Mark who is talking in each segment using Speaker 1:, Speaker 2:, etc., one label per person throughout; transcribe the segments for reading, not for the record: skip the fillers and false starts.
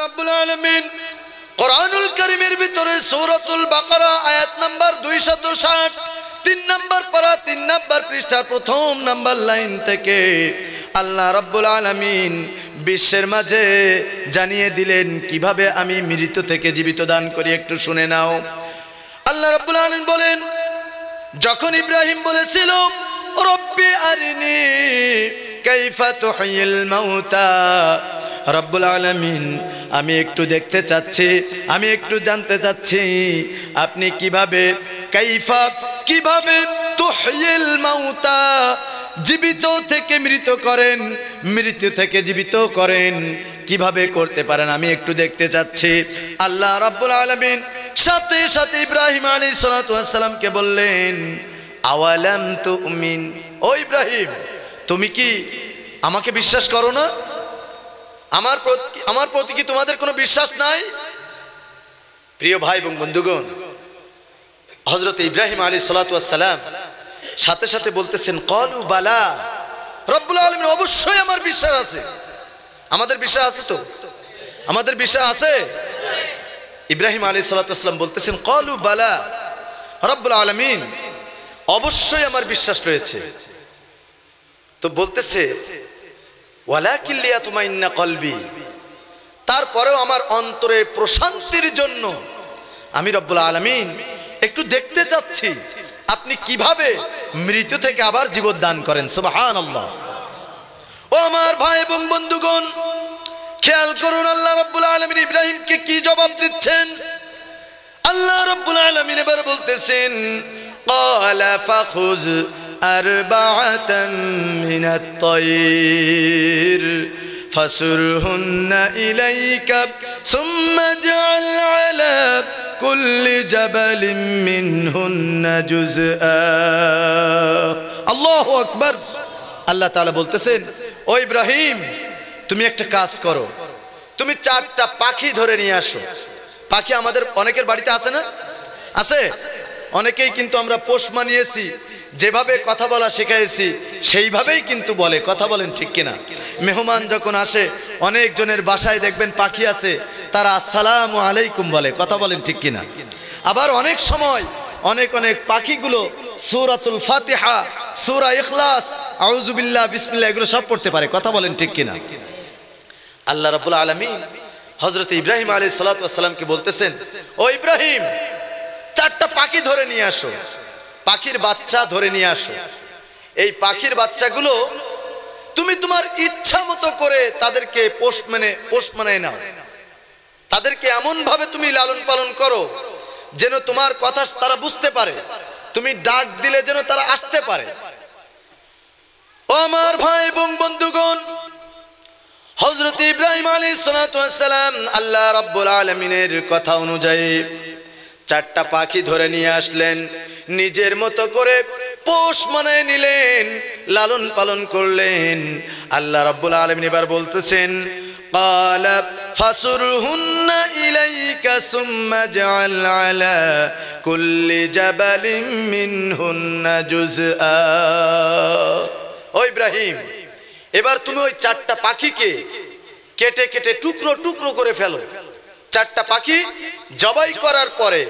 Speaker 1: রাব্বুল আলামিন কোরআনুল কারীমের ভিতরে সূরাতুল বাকারা আয়াত নাম্বার 260 3 নাম্বার পারা 3 নাম্বার পৃষ্ঠার প্রথম নাম্বার লাইন থেকে আল্লাহ রাব্বুল আলামিন বিশ্বের মাঝে জানিয়ে দিলেন কিভাবে আমি মৃত থেকে জীবিত দান করি। একটু শুনে নাও। আল্লাহ রাব্বুল আলামিন বলেন, যখন ইব্রাহিম বলেছিল রব্বি আরিনি কাইফা তুহিল মাউতা, রব্বুল আলামিন আমি একটু দেখতে চাচ্ছি, আমি একটু জানতে চাচ্ছি আপনি কিভাবে কাইফা কিভাবে তুহিল মাউতা জীবিত থেকে মৃত করেন, মৃত থেকে জীবিত করেন, কিভাবে করতে পারেন আমি একটু দেখতে চাচ্ছি। আল্লাহ রাব্বুল আলামিন সাথে সাথে ইব্রাহিম আলাইহিস সালাতু ওয়াস সালামকে বললেন আওয়ালাম তুমিন, ও ইব্রাহিম তুমি কি আমাকে বিশ্বাস করো না? আমার প্রতি কি তোমাদের কোনো বিশ্বাস নাই? প্রিয় ভাই এবং বন্ধুগণ, হযরত ইব্রাহিম আলাইহিস সালাতু ওয়াস সালাম সাথে সাথে বলতেছেন ক্বালু বালা, রব্বুল আলামিন অবশ্যই আমার বিশ্বাস আছে। আমাদের বিশ্বাস আছে তো? আমাদের বিশ্বাস আছে? ইব্রাহিম আলাইহিস সালাতু ওয়াস সালাম বলতেছেন ক্বালু বালা, রব্বুল আলামিন অবশ্যই আমার বিশ্বাস রয়েছে। তো বলতেছে ওয়ালাকিন লিয়াতমাইন্না কলবি, তারপরেও আমার অন্তরে প্রশান্তির জন্য আমি রব্বুল আলামিন একটু দেখতে চাচ্ছি আপনি কিভাবে মৃত থেকে আবার জীবন দান করেন। সুবহানাল্লাহ। ও আমার ভাই এবং বন্ধুগণ, খেয়াল করুন আল্লাহ রাব্বুল আলামিন ইব্রাহিমকে কি জবাব দিচ্ছেন। আল্লাহ রাব্বুল আলামিন এবার বলতেছেন ক্বালা ফাখুয আরবাআতাম মিনাত তায়র ফাসুরহুন্না ইলাইকা সুম্মা ইজআল আলা কুল্লি জাবালিন মিনহুন্না জুজআ। আল্লাহু আকবার। আল্লাহ তাআলা বলতেছেন ও ইব্রাহিম তুমি একটা কাজ করো, তুমি 4টা পাখি ধরে নিয়ে আসো। পাখি আমাদের অনেকের বাড়িতে আছে না? আছে। অনেকেই কিন্তু আমরা পোষ মানিয়েছি, যেভাবে কথা বলা শিখাইছি সেইভাবেই কিন্তু বলে। কথা বলেন ঠিক কিনা? মেহমান যখন আসে অনেক জনের বাসায় দেখবেন পাখি আছে, তারা আসসালামু আলাইকুম বলে। কথা বলেন ঠিক কিনা? আবার অনেক সময় অনেক পাখিগুলো সূরাতুল ফাতিহা, সূরা ইখলাস, আউযু বিল্লাহ, বিসমিল্লাহ এগুলো সব পড়তে পারে। কথা বলেন ঠিক কিনা? আল্লাহ রাব্বুল আলামিন হযরত ইব্রাহিম আলাইহিস সালাতু ওয়াস সালামকে বলতেছেন ও ইব্রাহিম 4টা পাখি ধরে নিয়ে আসো, পাখির বাচ্চা ধরে নিয়ে আসো। এই পাখির বাচ্চাগুলো তুমি তোমার ইচ্ছা মতো করে তাদেরকে পোষ মানায় নাও। তাদেরকে এমন ভাবে তুমি লালন পালন করো যেন তোমার কথা তারা বুঝতে পারে, তুমি ডাক দিলে যেন তারা আসতে পারে। ও আমার ভাই এবং বন্ধুগণ, হযরত ইব্রাহিম আলাইহিস সালাতু ওয়াস সালাম আল্লাহ রাব্বুল আলামিনের কথা অনুযায়ী 4টা পাখি ধরে নিয়ে আসলেন, নিজের মতো করে পোষ মানায় নিলেন, লালন পালন করলেন। আল্লাহ রাব্বুল আলামিন এবার বলতেছেন ক্বালা ফাসুরহুন্না ইলাইকা সুম্মা ইজআল আলা কুল্লি জাবালিন মিনহুন্না জুজআ। ও ইব্রাহিম এবার তুমি ওই 4টা পাখিকে কেটে কেটে টুকরো টুকরো করে ফেলো। 4টা পাখি জবাই করার পরে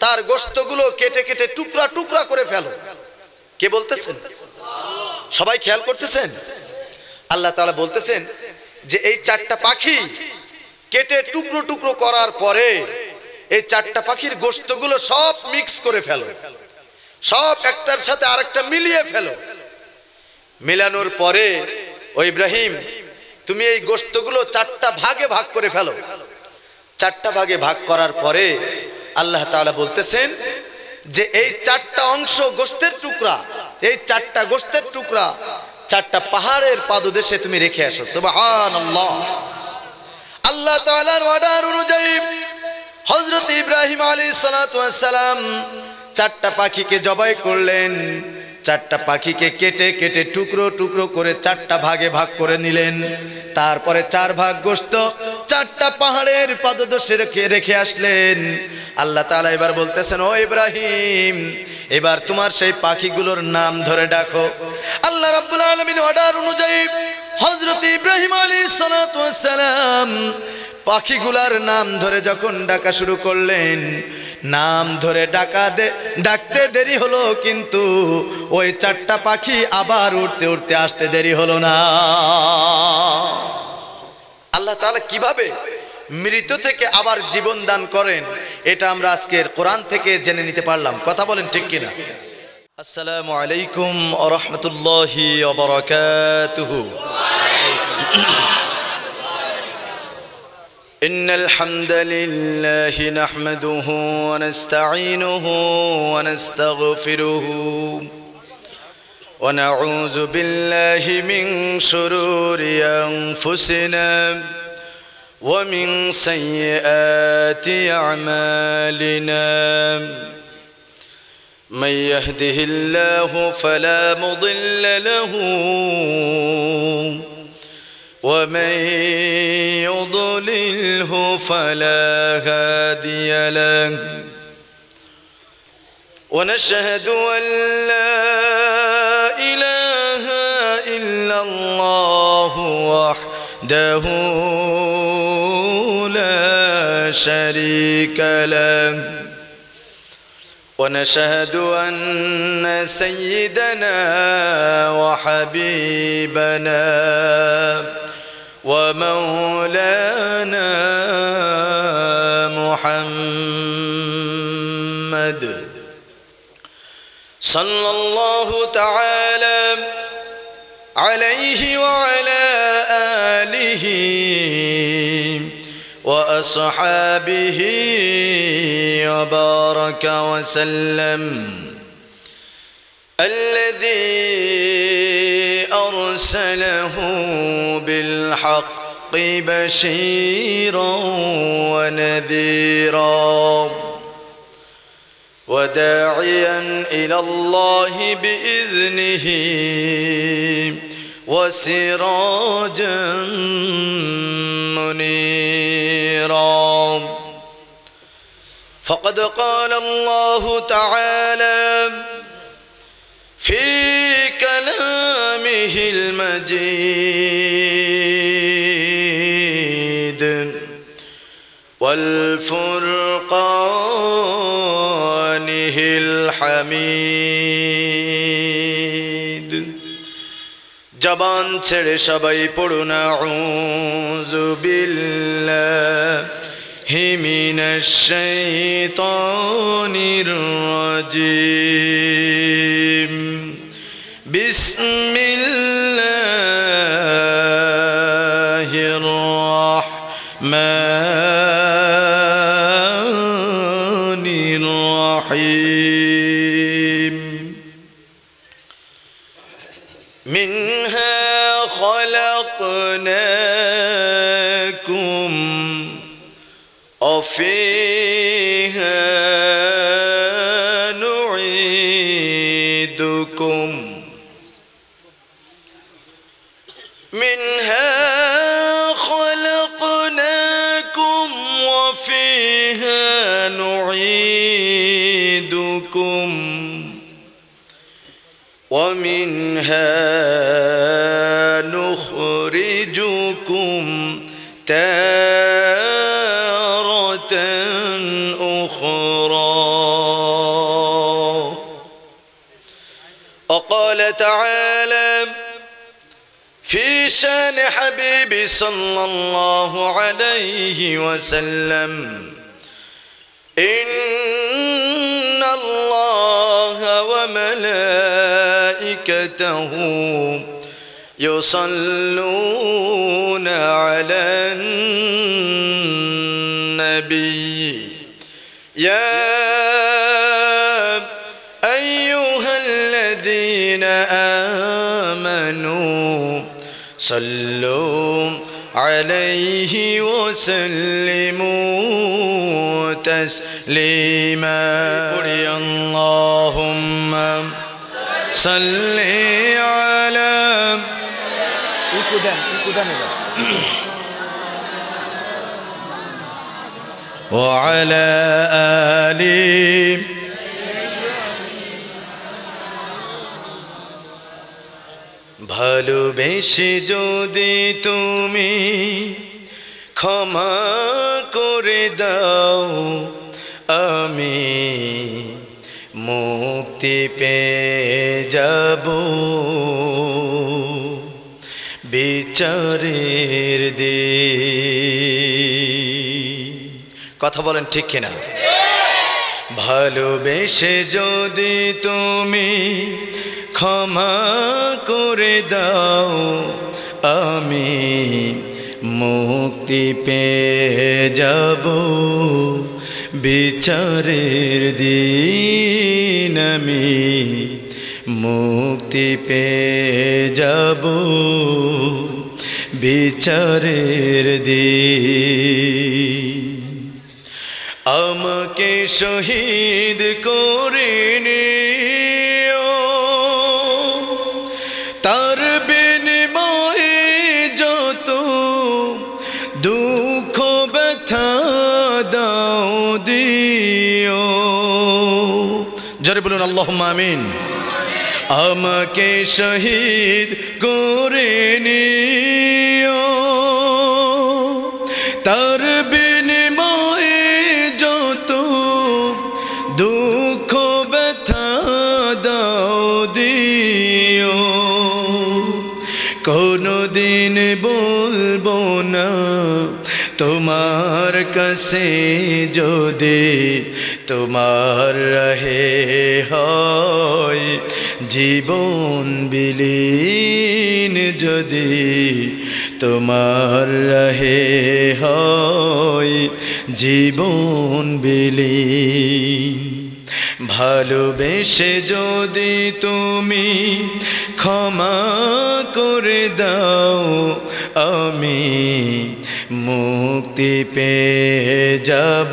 Speaker 1: তার গোশতগুলো কেটে কেটে টুকরা টুকরা করে ফেলো। কে বলতেছেন? সবাই খেয়াল করতেছেন? আল্লাহ তাআলা বলতেছেন যে এই 4টা পাখি কেটে টুকরো টুকরো করার পরে এই 4টা পাখির গোশতগুলো সব মিক্স করে ফেলো, সব একটার সাথে আরেকটা মিলিয়ে ফেলো। মিলানোর পরে ও ইব্রাহিম তুমি এই গোশতগুলো 4টা ভাগে ভাগ করে ফেলো। 4টা ভাগে ভাগ করার পরে আল্লাহ তাআলা বলতেছেন যে এই 4টা অংশ গোশতের টুকরা, এই 4টা গোশতের টুকরা 4টা পাহাড়ের পাদদেশে তুমি রেখে আসো। সুবহানাল্লাহ। আল্লাহ তাআলার অর্ডার অনুযায়ী হযরত ইব্রাহিম আলাইহিস সালাতু ওয়াস সালাম 4টা পাখিকে জবাই করলেন। 4টা পাখিকে কেটে কেটে টুকরো টুকরো করে 4টা ভাগে ভাগ করে নিলেন। তারপরে 4 ভাগ গোশত 4টা পাহাড়ের পাদদেশে রেখে আসলেন। আল্লাহ তাআলা এবার বলতেছেন ও ইব্রাহিম এবার তোমার সেই পাখিগুলোর নাম ধরে ডাকো। আল্লাহ রাব্বুল আলামিন অর্ডার অনুযায়ী হযরত ইব্রাহিম আলাইহিস সালাতু ওয়াস সালাম পাখিগুলার নাম ধরে যখন ডাকা শুরু করলেন, নাম ধরে ডাকতে দেরি হলো, কিন্তু ওই 4টা পাখি আবার উড়তে উড়তে আসতে দেরি হলো না। আল্লাহ তাআলা কিভাবে মৃত থেকে আবার জীবন দান করেন, এটা আমরা আজকের কোরআন থেকে জেনে নিতে পারলাম। কথা বলেন ঠিক কিনা? আসসালামু আলাইকুম ওয়া রাহমাতুল্লাহি ওয়া বারাকাতুহু। إن الحمد لله نحمده ونستعينه ونستغفره ونعوذ بالله من شرور أنفسنا ومن سيئات أعمالنا من يهده الله فلا مضل له ومن يضلله فلا هادي له ونشهد أن لا إله إلا الله وحده لا شريك له ونشهد أن سيدنا وحبيبنا ومولانا محمد صلى الله تعالى عليه وعلى آله وأصحابه وبارك وسلم الذي أرسله بالحق بشيرا ونذيرا وداعيا إلى الله بإذنه وسراجا منيرا فقد قال الله تعالى في كلامه المجيد والفرقانه الحميد জবান ছেড়ে সবাই পড়ুন আউযু বিল্লাহি মিনাশ শাইতানির রাজিম বিসমিল্লাহির রাহমানির রাহিম মিনহা خلقناكم وفيها نعيدكم منها خلقناكم وفيها نعيدكم ومنها نخرجكم تارة أخرى وقال تعالى في شان حبيبي صلى الله عليه وسلم إن الله وملائكته يصلون على النبي يا أيها الذين آمنوا صلوا عليه وسلموا تسليما اللهم صل على وعلى آله ভালোবেসে যদি তুমি ক্ষমা করে দাও আমি মুক্তি পেয়ে যাব বিচারের দিন। কথা বলেন ঠিক কিনা? ভালোবেসে যদি তুমি ক্ষমা করে দাও আমি মুক্তি পেয়ে যাব বিচারের দিন আমি মুক্তি পেয়ে যাব বিচারের দিন। আমাকে শহীদ করে নিও তার বিনিময়ে যত দুঃখ ব্যথা দাও দিও। জোরে বলুন আল্লাহুম্মা আমিন। আমাকে শহীদ করে নিও তার বিনিময়ে যত দুঃখ ব্যথা দাও দিও। কোনদিন বলবো না তোমার কাছে যদি তোমার রহে হয় জীবন বিলীন, যদি তোমার রহে হয় জীবন বিলীন। ভালোবেসে যদি তুমি ক্ষমা করে দাও আমি মুক্তি পেয়ে যাব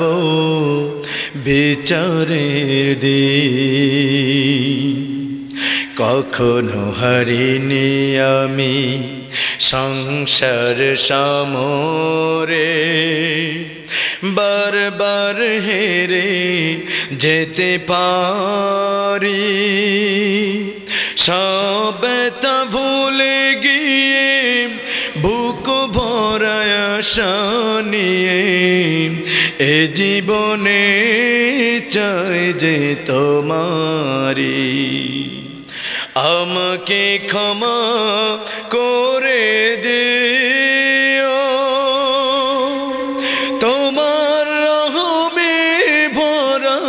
Speaker 1: বিচারের দিন। কখনো হারিনি আমি সংসার সমরে, বারবার হেরে যেতে পারি। সব ব্যথা ভুলে গিয়ে বুক ভরায় আশা নিয়ে এ জীবনে চাই যে তোমারি। আমাকে ক্ষমা করে দিও তোমার রহমে ভরা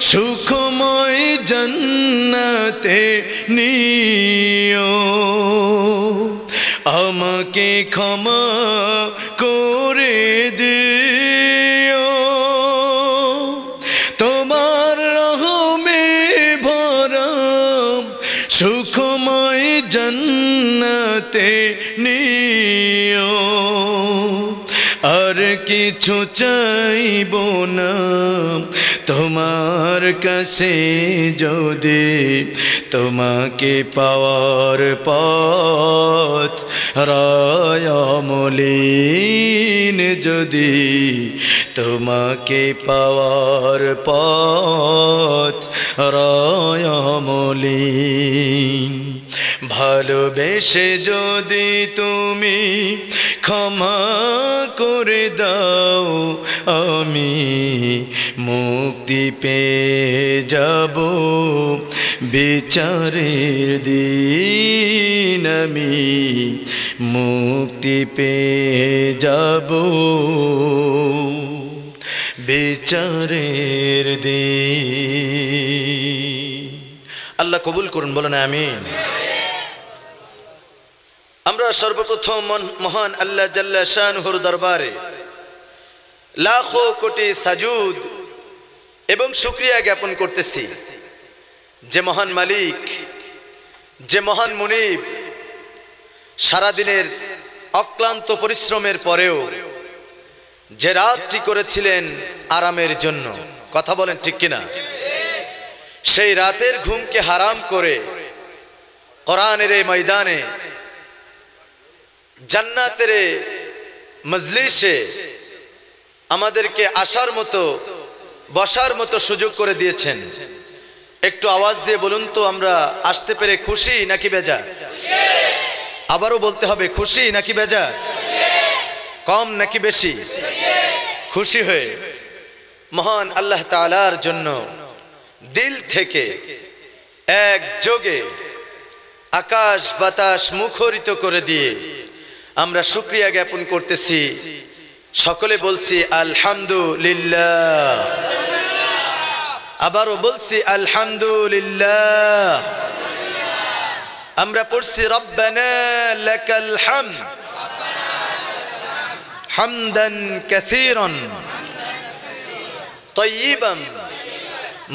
Speaker 1: সুখময় জান্নাতে নিও। আমাকে ক্ষমা করে দিও তোমার রহমে ভরা সুখময় জান্নাতে নিও। আর কিছু চাইব না তোমার কাছে যদি তোমাকে পাওয়ার পথ রায়ামলিন, যদি তোমাকে পাওয়ার পথ রায়ামলিন। ভালোবেসে যদি তুমি ক্ষমা করে দাও আমি মুক্তি পেয়ে যাব বিচারের দিন। আমি মুক্তি পেয়ে যাব বিচারের দিন। আল্লাহ কবুল করুন, বলেন আমিন। আমরা সর্বপ্রথম মহান আল্লাহ জাল্লা শানুহুর দরবারে লাখো কোটি সাজুদ এবং শুকরিয়া জ্ঞাপন করতেছি, যে মহান মালিক, যে মহান মুনিব, সারাদিনের অক্লান্ত পরিশ্রমের পরেও যে রাতটি করেছিলেন আরামের জন্য। কথা বলেন ঠিক কিনা? সেই রাতের ঘুমকে হারাম করে কোরআনের এই ময়দানে, জান্নাতের মজলিসে আমাদেরকে আসার মতো, বসার মতো সুযোগ করে দিয়েছেন। একটু আওয়াজ দিয়ে বলুন তো, আমরা আসতে পেরে খুশি নাকি বেজার? আবারও বলতে হবে, খুশি নাকি বেজার? কম নাকি বেশি? খুশি হয়ে মহান আল্লাহ তাআলার জন্য দিল থেকে একযোগে আকাশ বাতাস মুখরিত করে দিয়ে আমরা শুকরিয়া জ্ঞাপন করতেছি। সকলে বলছি আলহামদুলিল্লাহ। আবারও বলছি আলহামদুলিল্লাহ। আমরা পড়ছি রব্বানা লাকাল হামদ হামদান কাসীরান তাইয়িবান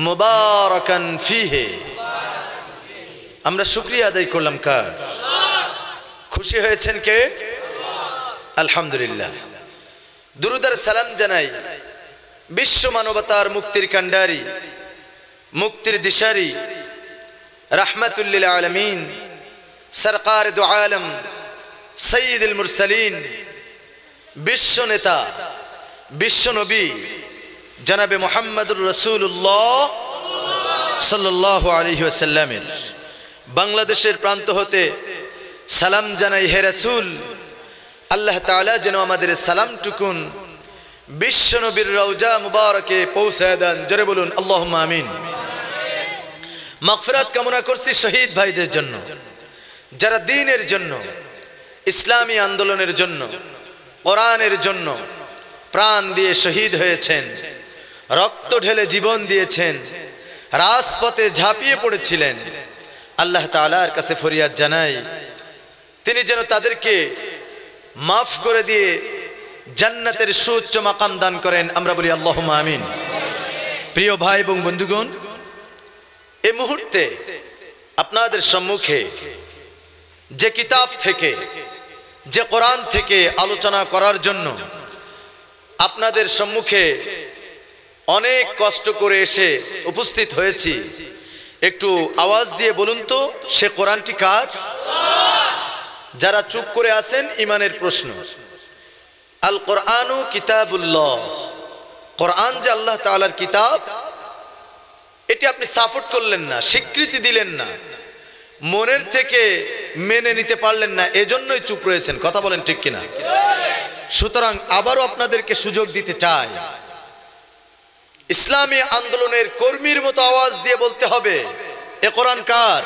Speaker 1: মুবারাকান ফীহি। আমরা শুকরিয়া আদায় করলাম কার? খুশি হয়েছেন কে? আলহামদুলিল্লাহ। দুরুদ আর সালাম জানাই বিশ্ব মানবতার মুক্তির কাণ্ডারি, মুক্তির দিশারি, রাহমাতুল লিল আলামিন, সরকার দু আলম, সৈয়দুল মুরসালিন, বিশ্ব নেতা, বিশ্ব নবী জনাবে মুহাম্মদুর রাসূলুল্লাহ সাল্লাল্লাহু আলাইহি ওয়াসাল্লামের বাংলাদেশের প্রান্ত হতে সালাম জানাই। হে রাসূল, আল্লাহ তাআলা যেন আমাদের সালামটুকুন বিশ্ব নবীর রওজা মুবারকে পৌঁছায় দেন। জোরে বলুন আল্লাহুম্মা আমিন। মাগফিরাত কামনা করছি শহীদ ভাইদের জন্য, যারা দ্বীনের জন্য, ইসলামী আন্দোলনের জন্য, কোরআনের জন্য প্রাণ দিয়ে শহীদ হয়েছেন, রক্ত ঢেলে জীবন দিয়েছেন, রাজপথে ঝাঁপিয়ে পড়েছিলেন। আল্লাহ তাআলার কাছে ফরিয়াদ জানাই তিনি যেন তাদেরকে মাফ করে দিয়ে জান্নাতের সুউচ্চ মাকাম দান করেন। আমরা বলি আল্লাহুম্মা আমিন। প্রিয় ভাই এবং বন্ধুগণ, এই মুহূর্তে আপনাদের সম্মুখে যে কিতাব থেকে, যে কোরআন থেকে আলোচনা করার জন্য আপনাদের সম্মুখে অনেক কষ্ট করে এসে উপস্থিত হয়েছি, একটু আওয়াজ দিয়ে বলুন তো সে কোরআনটি কার? যারা চুপ করে আছেন, ইমানের প্রশ্ন। আল কোরআনু কিতাবুল্লাহ, কোরআন যে আল্লাহ তাআলার কিতাব, এটি আপনি সাপোর্ট করলেন না, স্বীকৃতি দিলেন না, মনের থেকে মেনে নিতে পারলেন না, এজন্যই চুপ রয়েছেন। কথা বলেন ঠিক কিনা? সুতরাং আবারও আপনাদেরকে সুযোগ দিতে চাই, ইসলামী আন্দোলনের কর্মীর মতো আওয়াজ দিয়ে বলতে হবে এ কোরআন কার?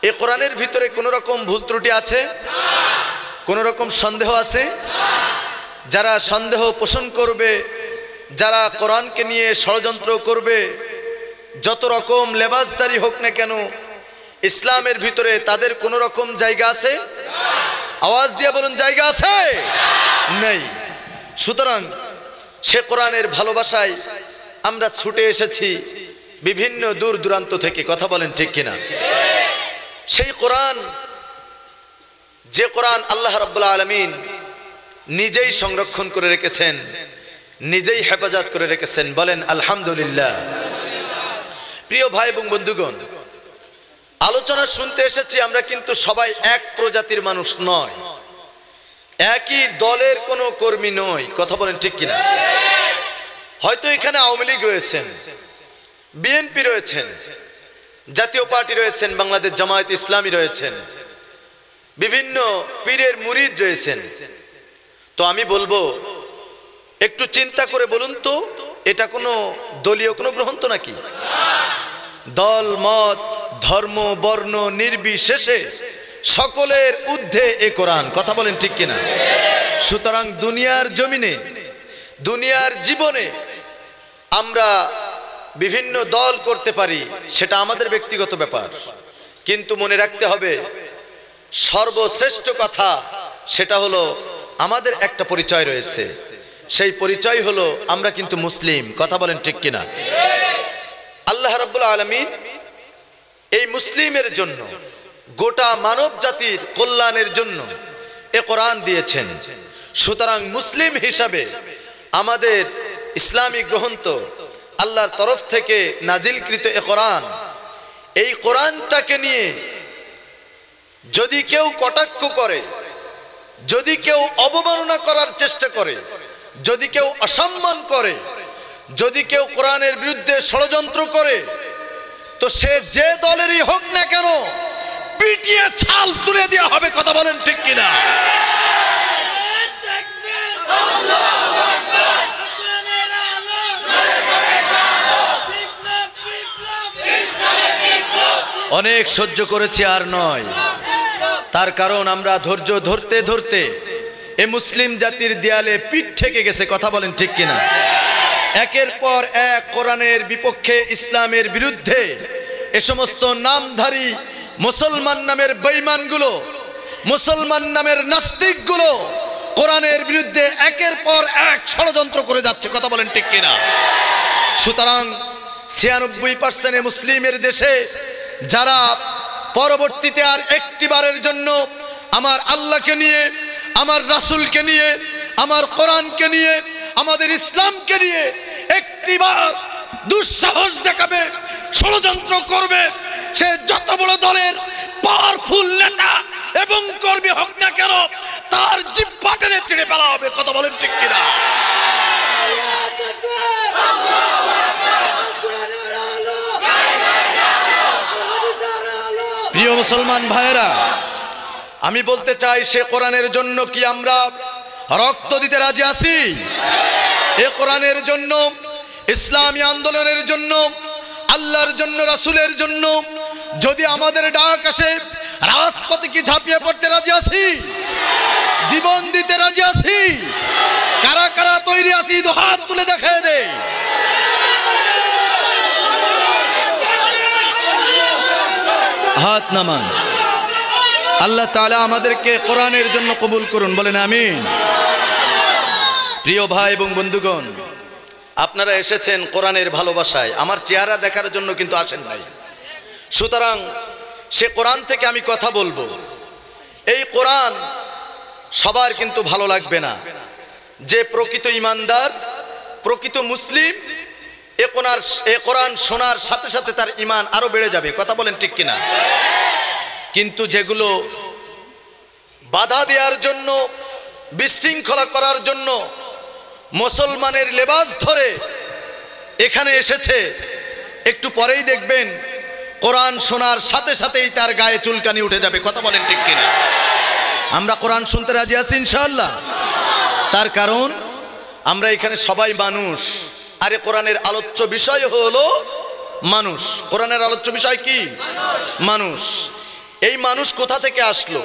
Speaker 1: এ কোরআনের ভিতরে কোন রকম ভুল ত্রুটি আছে? কোন রকম সন্দেহ আছে? যারা সন্দেহ পোষণ করবে, যারা কোরআনকে নিয়ে ষড়যন্ত্র করবে, যত রকম লেবাসদারি হোক না কেন, ইসলামের ভিতরে তাদের কোন রকম জায়গা আছে? আওয়াজ দিয়ে বলুন জায়গা আছে? নেই। সুতরাং সে কোরআনের ভালোবাসায় আমরা ছুটে এসেছি বিভিন্ন দূর দূরান্ত থেকে। কথা বলেন ঠিক কিনা? সেই কোরআন, যে কোরআন আল্লাহ রাব্বুল আলামিন নিজেই সংরক্ষণ করে রেখেছেন, নিজেই হেফাজত করে রেখেছেন। বলেন আলহামদুলিল্লাহ। প্রিয় ভাই এবং বন্ধুগণ, আলোচনা শুনতে এসেছি আমরা, কিন্তু সবাই এক প্রজাতির মানুষ নয়, একই দলের কোনো কর্মী নয়। কথা বলেন ঠিক কিনা? হয়তো এখানে আওয়ামী লীগ রয়েছেন, বিএনপি রয়েছেন, জাতীয় পার্টি রয়েছেন, বাংলাদেশ জামায়াত ইসলামী রয়েছেন, বিভিন্ন পীরের মুরিদ রয়েছেন। তো আমি বলবো একটু চিন্তা করে বলুন তো, এটা কোনো দলীয় কোনো গ্রন্থ নাকি? দল মত ধর্ম বর্ণ নির্বিশেষে সকলের ঊর্ধ্বে এ কোরআন। কথা বলেন ঠিক কিনা? সুতরাং দুনিয়ার জমিনে, দুনিয়ার জীবনে আমরা বিভিন্ন দল করতে পারি, সেটা আমাদের ব্যক্তিগত ব্যাপার, কিন্তু মনে রাখতে হবে সর্বশ্রেষ্ঠ কথা সেটা হলো আমাদের একটা পরিচয় রয়েছে, সেই পরিচয় হলো আমরা কিন্তু মুসলিম। কথা বলেন ঠিক কিনা? আল্লাহ রাব্বুল আলামিন এই মুসলিমের জন্য, গোটা মানব জাতির কল্যাণের জন্য এ কোরআন দিয়েছেন। সুতরাং মুসলিম হিসাবে আমাদের ইসলামী গ্রন্থ, আল্লাহর তরফ থেকে নাজিলকৃত এ কোরআন, এই কোরআনটাকে নিয়ে যদি কেউ কটাক্ষ করে, যদি কেউ অবমাননা করার চেষ্টা করে, যদি কেউ অসম্মান করে, যদি কেউ কোরআনের বিরুদ্ধে ষড়যন্ত্র করে, তো সে যে দলেরই হোক না কেন পিটিয়ে ছাল তুলে দেওয়া হবে। কথা বলেন ঠিক কিনা? অনেক সহ্য করেছি আর নয়। তার কারণ আমরা ধৈর্য ধরতে ধরতে এ মুসলিম জাতির দেয়ালে পিঠ ঠেকে গেছে। কথা বলেন ঠিক কিনা? একের পর এক কোরআনের বিপক্ষে, ইসলামের বিরুদ্ধে এ সমস্ত নামধারী মুসলমান নামের বেঈমানগুলো, মুসলমান নামের নাস্তিকগুলো কোরআনের বিরুদ্ধে একের পর এক ষড়যন্ত্র করে যাচ্ছে। কথা বলেন ঠিক কিনা? সুতরাং 96% মুসলিমের দেশে যারা পরবর্তীতে আর একটিবারের জন্য আমার আল্লাহকে নিয়ে, আমার রাসূলকে নিয়ে, আমার কোরআনকে নিয়ে, আমাদের ইসলামকে নিয়ে একটিবার দুঃসাহস দেখাবে, ষড়যন্ত্র করবে, সে যত বড় দলের পাওয়ারফুল নেতা এবং কর্মী হোক না কেন, তার জিহ্বা টেনে ছিঁড়ে ফেলা হবে। কথা বলেন ঠিক কিনা? প্রিয় মুসলমান ভাইয়েরা, আমি বলতে চাই, সে কোরআনের জন্য কি আমরা রক্ত দিতে রাজি আছি? এ কোরআনের জন্য, ইসলামী আন্দোলনের জন্য, আল্লাহর জন্য, রাসূলের জন্য যদি আমাদের ডাক আসে, রাজপথে কি ঝাঁপিয়ে পড়তে রাজি আছি? জীবন দিতে রাজি আছি? কারা কারা তৈরি আছি? হাত তুলে দেখায় দে। হাত নামান। আল্লাহ তাআলা আমাদেরকে কোরআনের জন্য কবুল করুন, বলেন আমিন। প্রিয় ভাই এবং বন্ধুগণ, আপনারা এসেছেন কোরআনের ভালোবাসায়, আমার চেহারা দেখার জন্য কিন্তু আসেন নাই। সুতরাং সে কোরআন থেকে আমি কথা বলবো। এই কোরআন সবার কিন্তু ভালো লাগবে না। যে প্রকৃত ইমানদার, প্রকৃত মুসলিম, এ কোরআন শোনার সাথে সাথে তার ঈমান আরো বেড়ে যাবে। কথা বলেন ঠিক কিনা? কিন্তু যেগুলো বাধা দেওয়ার জন্য, বিশৃঙ্খলা করার জন্য মুসলমানের লেবাস ধরে এখানে এসেছে, একটু পরেই দেখবেন কোরআন শোনার সাথে সাথেই তার গায়ে চুলকানি উঠে যাবে। কথা বলেন ঠিক কিনা? আমরা কোরআন শুনতে রাজি আছি ইনশাআল্লাহ। তার কারণ আমরা এখানে সবাই মানুষ, আরে কোরআনের আলোচ্য বিষয় হলো মানুষ। কোরআনের আলোচ্য বিষয় কি? মানুষ। এই মানুষ কোথা থেকে আসলো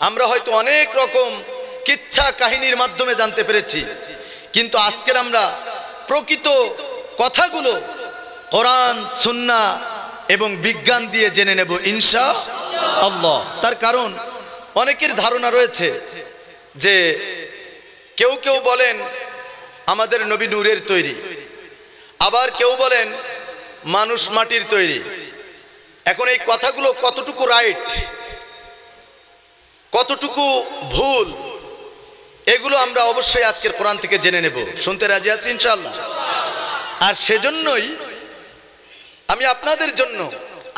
Speaker 1: আমরা হয়তো অনেক রকম কিচ্ছা কাহিনীর মাধ্যমে জানতে পেরেছি, কিন্তু আজকের আমরা প্রকৃত কথাগুলো কোরআন, সুন্নাহ এবং বিজ্ঞান দিয়ে জেনে নেব ইনশাআল্লাহ। তার কারণ অনেকের ধারণা রয়েছে যে কেউ কেউ বলেন আমাদের নবী নূরের তৈরি, আবার কেউ বলেন মানুষ মাটির তৈরি। এখন এই কথাগুলো কতটুকু রাইট, কতটুকু ভুল, এগুলো আমরা অবশ্যই আজকের কোরআন থেকে জেনে নেব। শুনতে রাজি আছি ইনশাআল্লাহ। আর সেজন্যই আমি আপনাদের জন্য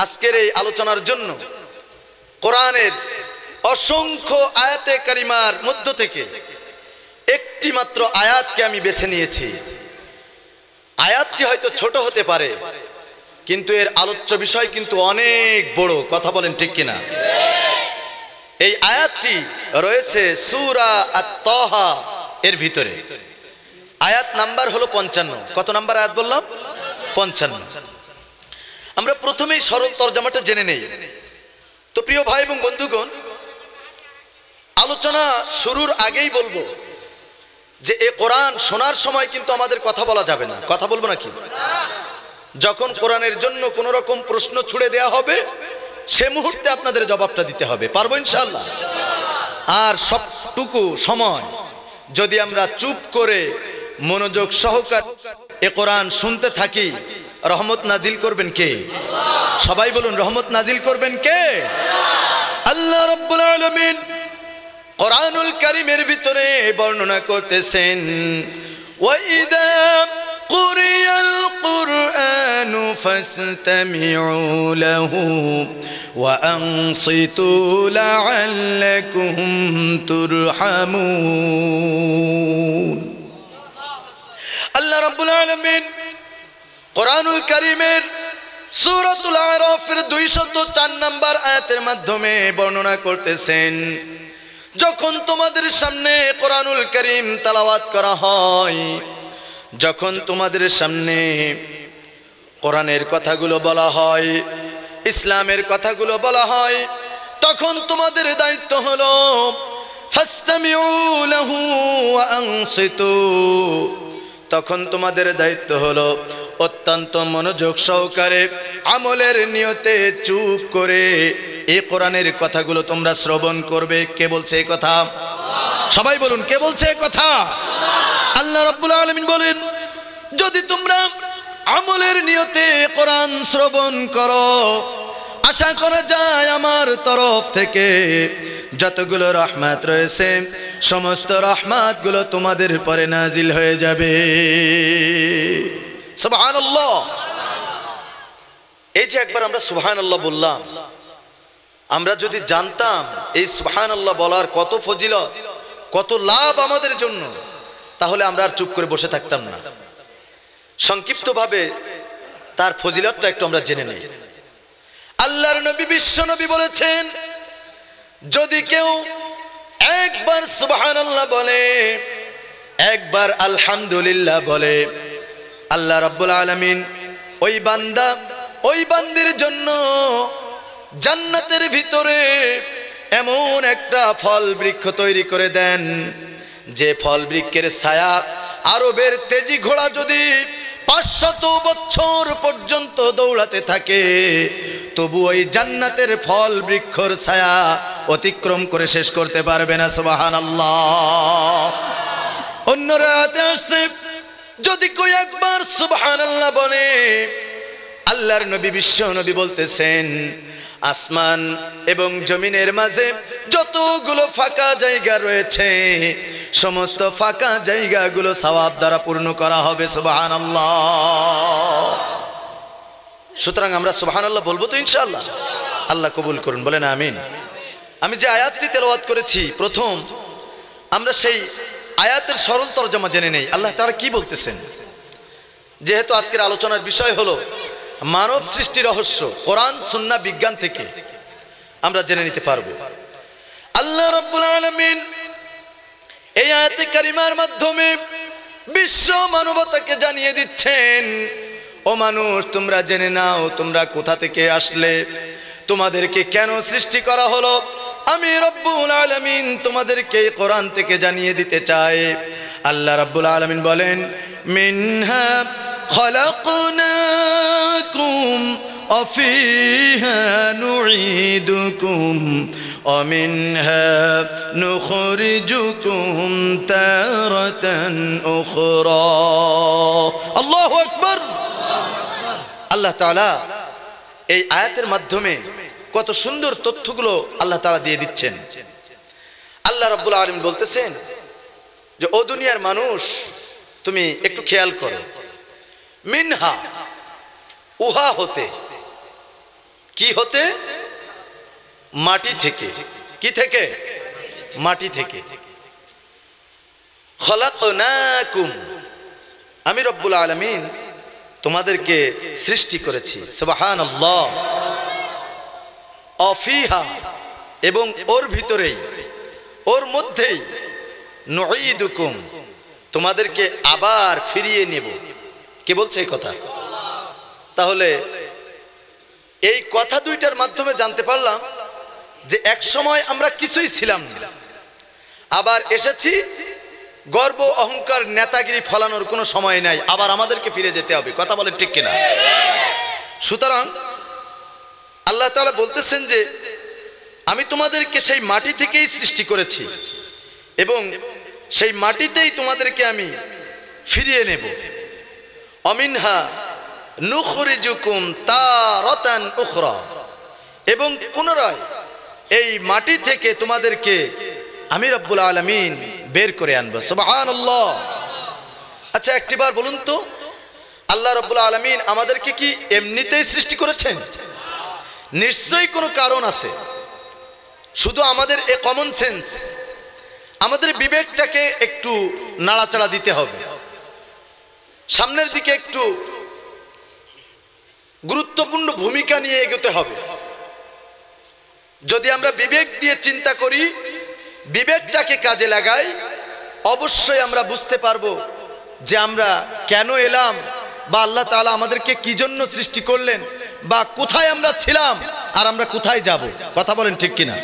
Speaker 1: আজকের এই আলোচনার জন্য কোরআনের অসংখ্য আয়াতে কারিমার মধ্য থেকে একটি মাত্র আয়াতকে আমি বেছে নিয়েছি। আয়াতটি হয়তো ছোট হতে পারে, কিন্তু এর আলোচ্য বিষয় কিন্তু অনেক বড়। কথা বলেন ঠিক কিনা? এই আয়াতটি রয়েছে সূরা আত-তাহা এর ভিতরে। আয়াত নাম্বার হলো 55। কত নাম্বার আয়াত বললাম? 55। আমরা প্রথমেই সরল তরজমাটা জেনে নেই। তো প্রিয় ভাই এবং বন্ধুগণ, আলোচনা শুরুর আগেই বলবো যে এ কোরআন শোনার সময় কিন্তু আমাদের কথা বলা যাবে না। কথা বলবো নাকি? যখন কোরআনের জন্য কোন রকম প্রশ্ন ছুড়ে দেয়া হবে, সে মুহূর্তে আপনাদের জবাবটা দিতে হবে। পারবো ইনশাআল্লাহ? আর সবটুকু সময় যদি আমরা চুপ করে মনোযোগ সহকারে এ কোরআন শুনতে থাকি, রহমত নাজিল করবেন কে? সবাই বলুন, রহমত নাজিল করবেন কে? আল্লাহ রাব্বুল আলামিন কোরআনুল কারীমের ভিতরে বর্ণনা করতেছেন, ওয়াইদা কুরিয়াল কুরআনু ফাসতামিউ লাহু ওয়া আনসিতু লাআল্লাকুম তুরহামুন। আল্লাহ রাব্বুল আলামিন কোরআনুল কারীমের সূরাতুল আরাফের 204 নম্বর আয়াতের মাধ্যমে বর্ণনা করতেছেন, যখন তোমাদের সামনে কোরআনুল কারীম তেলাওয়াত করা হয়, যখন তোমাদের সামনে কোরআনের কথাগুলো বলা হয়, ইসলামের কথাগুলো বলা হয়, তখন তোমাদের দায়িত্ব হলো ফাসতামিউ লাহু ওয়া আনসিতু, তখন তোমাদের দায়িত্ব হলো অত্যন্ত মনোযোগ সহকারে আমলের নিয়তে চুপ করে এই কোরআনের কথাগুলো তোমরা শ্রবণ করবে। কে বলছে এই কথা? সবাই বলুন, কে বলছে এই কথা? আল্লাহ রাব্বুল আলামিন বলেন, যদি তোমরা আমলের নিয়তে কোরআন শ্রবণ করো, আশা করা যায় আমার তরফ থেকে যতগুলো রহমত রয়েছে সমস্ত রহমতগুলো তোমাদের পরে নাজিল হয়ে যাবে। সুবহানাল্লাহ। এই যে একবার আমরা সুবহানাল্লাহ বললাম, আমরা যদি জানতাম এই সুবহানাল্লাহ বলার কত ফজিলত, কত লাভ আমাদের জন্য, তাহলে আমরা আর চুপ করে বসে থাকতাম না। সংক্ষিপ্তভাবে তার ফজিলতটা একটু আমরা জেনে নেই। আল্লাহর নবী বিশ্ব নবী বলেছেন, যদি কেউ একবার সুবহানাল্লাহ বলে, একবার আলহামদুলিল্লাহ বলে, আল্লাহ রাব্বুল আলামিন ওই বান্দা ওই বান্দির জন্য জান্নাতের ভিতরে এমন একটা ফল বৃক্ষ তৈরি করে দেন, যে ফল বৃক্ষের ছায়া আরবের তেজি ঘোড়া যদি 500 বছর পর্যন্ত দৌড়াতে থাকে, তবু ওই জান্নাতের ফল বৃক্ষর ছায়া অতিক্রম করে শেষ করতে পারবে না। সুবহানাল্লাহ। অন্য রাতে আসছে, যদি কেউ একবার সুবহানাল্লাহ বলে, আল্লাহর নবী বিশ্ব নবী বলতেছেন, আসমান এবং জমিনের মাঝে যতগুলো ফাঁকা জায়গা রয়েছে সমস্ত ফাঁকা জায়গাগুলো সওয়াব দ্বারা পূর্ণ করা হবে। সুবহানাল্লাহ। সুতরাং আমরা সুবহানাল্লাহ বলবো তো ইনশাআল্লাহ? আল্লাহ কবুল করুন, বলেন আমিন। আমি যে আয়াতটি তেলাওয়াত করেছি, প্রথম আমরা সেই আয়াতের সরল তরজমা জেনে নেই আল্লাহ তাআলা কি বলতেছেন। যেহেতু আজকের আলোচনার বিষয় হলো মানব সৃষ্টি রহস্য, কোরআন সুন্নাহ বিজ্ঞান থেকে আমরা জেনে নিতে পারবো। আল্লাহ রাব্বুল আলামিন এই আয়াতে কারিমার মাধ্যমে বিশ্ব মানবতাকে জানিয়ে দিচ্ছেন, ও মানুষ, তোমরা জেনে নাও তোমরা কোথা থেকে আসলে, তোমাদেরকে কেন সৃষ্টি করা হলো। আমি রব্বুল আলামিন তোমাদেরকে কোরআন থেকে জানিয়ে দিতে চাই। আল্লাহ রাব্বুল আলামিন বলেন, মিনহা খলাকনাকুম ওয়া ফিহা নুঈদুকুম ওয়া মিনহা নুখরিজুকুম তারাতান উখরা। আল্লাহু আকবার। আল্লাহ তাআলা এই আয়াতের মাধ্যমে কত সুন্দর তথ্যগুলো আল্লাহ তাআলা দিয়ে দিচ্ছেন। আল্লাহ রাব্বুল আলামিন বলতেছেন যে, ও দুনিয়ার মানুষ, তুমি একটু খেয়াল করো, মিনহা, উহা হতে, কি হতে? মাটি থেকে। কি থেকে? মাটি থেকে। খলাকনাকুম, আমি রব্বুল আলামিন তোমাদেরকে সৃষ্টি করেছি। সুবহানাল্লাহ। অফিহা, এবং ওর ভিতরেই, ওর মধ্যেই, নুঈদুকুম, তোমাদেরকে আবার ফিরিয়ে নেব। কে বলছে এই কথা? তাহলে এই কথা দুইটার মাধ্যমে জানতে পারলাম যে এক সময় আমরা কিছুই ছিলাম না, আবার এসেছি। গর্ব অহংকার নেতাগিরি ফলানোর কোনো সময় নাই, আবার আমাদেরকে ফিরে যেতে হবে। কথা বলেন ঠিক কিনা? সুতরাং আল্লাহ তাআলা বলতেছেন যে আমি তোমাদেরকে সেই মাটি থেকেই সৃষ্টি করেছি এবং সেই মাটিতেই তোমাদেরকে আমি ফিরিয়ে নেব। অমিনহা নুখরিজুকুম তারাতান উখরা, এবং পুনরায় এই মাটি থেকে তোমাদেরকে আমি রব্বুল আলামিন বের করে আনবো। সুবহানাল্লাহ। আচ্ছা, একটিবার বলুন তো, আল্লাহ রব্বুল আলামিন আমাদেরকে কি এমনিতেই সৃষ্টি করেছেন? নিশ্চয়ই কোনো কারণ আছে। শুধু আমাদের এ কমন সেন্স, আমাদের বিবেকটাকে একটু নাড়াচাড়া দিতে হবে, সামনের দিকে একটু গুরুত্বপূর্ণ ভূমিকা নিয়ে এগোতে হবে। যদি আমরা বিবেক দিয়ে চিন্তা করি, বিবেকটাকে কাজে লাগাই, অবশ্যই আমরা বুঝতে পারবো যে আমরা কেন এলাম, বা আল্লাহ তাআলা আমাদেরকে কি জন্য সৃষ্টি করলেন, বা কোথায় আমরা ছিলাম আর আমরা কোথায় যাব। কথা বলেন ঠিক কিনা?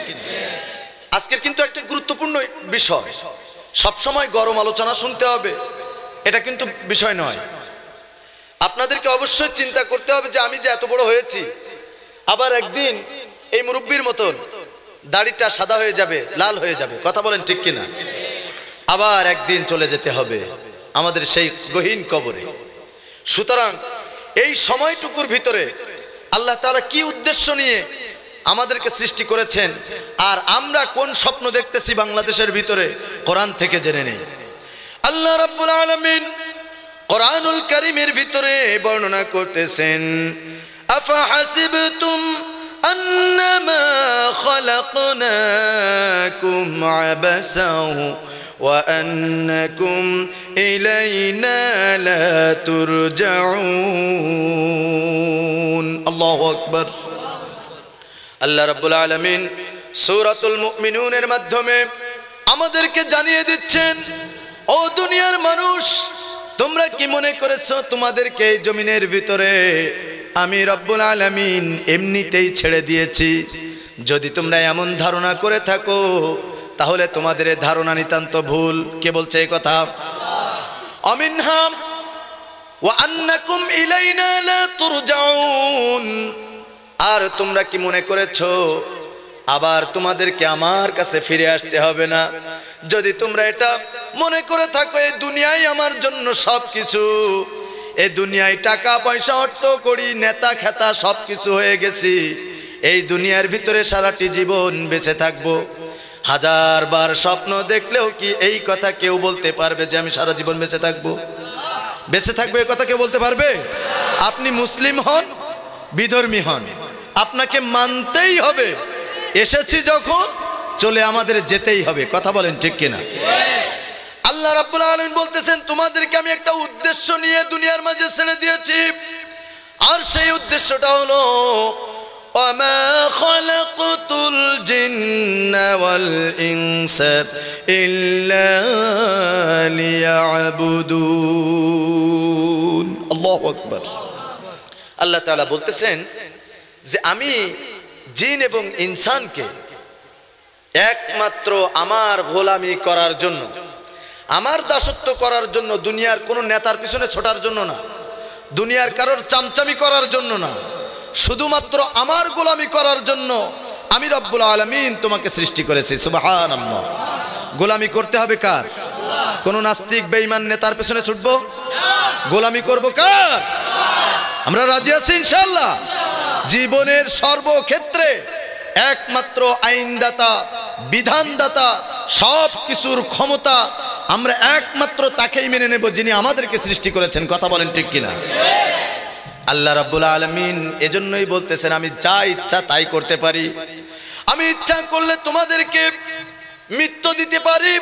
Speaker 1: আজকের কিন্তু একটা গুরুত্বপূর্ণ বিষয়, সবসময় গরম আলোচনা শুনতে হবে এটা কিন্তু বিষয় নয়। আপনাদেরকে অবশ্যই চিন্তা করতে হবে যে আমি যে এত বড় হয়েছি, আবার একদিন এই মুরব্বির মতন দাড়িটা সাদা হয়ে যাবে, লাল হয়ে যাবে। কথা বলেন ঠিক কিনা? আবার একদিন চলে যেতে হবে আমাদের সেই গহীন কবরে। সুতরাং এই সময়টুকুর ভিতরে আল্লাহ তাআলা কি উদ্দেশ্য নিয়ে আমাদেরকে সৃষ্টি করেছেন আর আমরা কোন স্বপ্ন দেখতেছি বাংলাদেশের ভিতরে, কোরআন থেকে জেনে নেই। আল্লাহ রাব্বুল আলামিন কোরআনুল কারীমের ভিতরে বর্ণনা করতেছেন, আফা হাসিবতুম আন্নামা খালাকনাকুম আবাসাও ওয়া আন্নাকুম ইলাইনা লা তুরজাউন। আল্লাহু আকবার। আল্লাহ রাব্বুল আলামিন সূরাতুল মুমিনুনের মাধ্যমে আমাদেরকে জানিয়ে দিচ্ছেন, ও দুনিয়ার মানুষ, তোমরা কি মনে করেছো তোমাদেরকে এই জমিনের ভিতরে আমি রব্বুল আলামিন এমনিতেই ছেড়ে দিয়েছি? যদি তোমরা এমন ধারণা করে থাকো তাহলে তোমাদের এই ধারণা নিতান্ত ভুল। কে বলছে এই কথা? আমিনহা ওয়া আন্নাকুম ইলাইনা লা তুরজাউন। আর তোমরা কি মনে করেছো আবার তোমাদেরকে আমার কাছে ফিরে আসতে হবে না? যদি তোমরা এটা মনে করে থাকো এই দুনিয়ায় আমার জন্য সবকিছু, এই দুনিয়ায় টাকা পয়সা অর্থ করি নেতা খেতা সবকিছু হয়ে গেছি, এই দুনিয়ার ভিতরে সারাটি জীবন বেঁচে থাকবো, হাজারবার স্বপ্ন দেখলেও কি এই কথা কেউ বলতে পারবে যে আমি সারা জীবন বেঁচে থাকবো? বেঁচে থাকবো এই কথা কেউ বলতে পারবে? আপনি মুসলিম হন, বিধর্মী হন, আপনাকে মানতেই হবে। এসেছি যখন চলে আমাদের যেতেই হবে। কথা বলেন ঠিক কিনা? আল্লাহ রাব্বুল আলামিন বলতেছেন, তোমাদেরকে আমি একটা উদ্দেশ্য নিয়ে দুনিয়ার মাঝে ছেড়ে দিয়েছি, আর সেই উদ্দেশ্যটা হলো ওয়ামা খালাকতুল জিন্না ওয়াল ইনসা ইল্লা লিয়াবুদুন। আল্লাহু আকবার। আল্লাহ তাআলা বলতেছেন যে আমি জিন এবং ইনসানকে একমাত্র আমার গোলামি করার জন্য, আমার দাসত্ব করার জন্য, দুনিয়ার কোনো নেতার পিছনে ছোটার জন্য না, দুনিয়ার কারোর চামচামি করার জন্য না, শুধুমাত্র আমার গোলামি করার জন্য আমি রব্বুল আলামিন তোমাকে সৃষ্টি করেছি। সুবহানাল্লাহ। গোলামি করতে হবে কার? কোনো নাস্তিক বেঈমান নেতার পিছনে ছুটবো? গোলামি করব কার? আমরা রাজি আছি ইনশাআল্লাহ। জীবনের সর্বক্ষেত্রে একমাত্র আইনদাতা, বিধানদাতা, সব কিছুর ক্ষমতা আমরা একমাত্র তাকেই মেনে নেব যিনি আমাদেরকে সৃষ্টি করেছেন। কথা বলেন ঠিক কিনা? আল্লাহ রাব্বুল আলামিন এজন্যই বলতেছেন আমি যা ইচ্ছা তাই করতে পারি, আমি ইচ্ছা করলে তোমাদেরকে মৃত্যু দিতে পারি,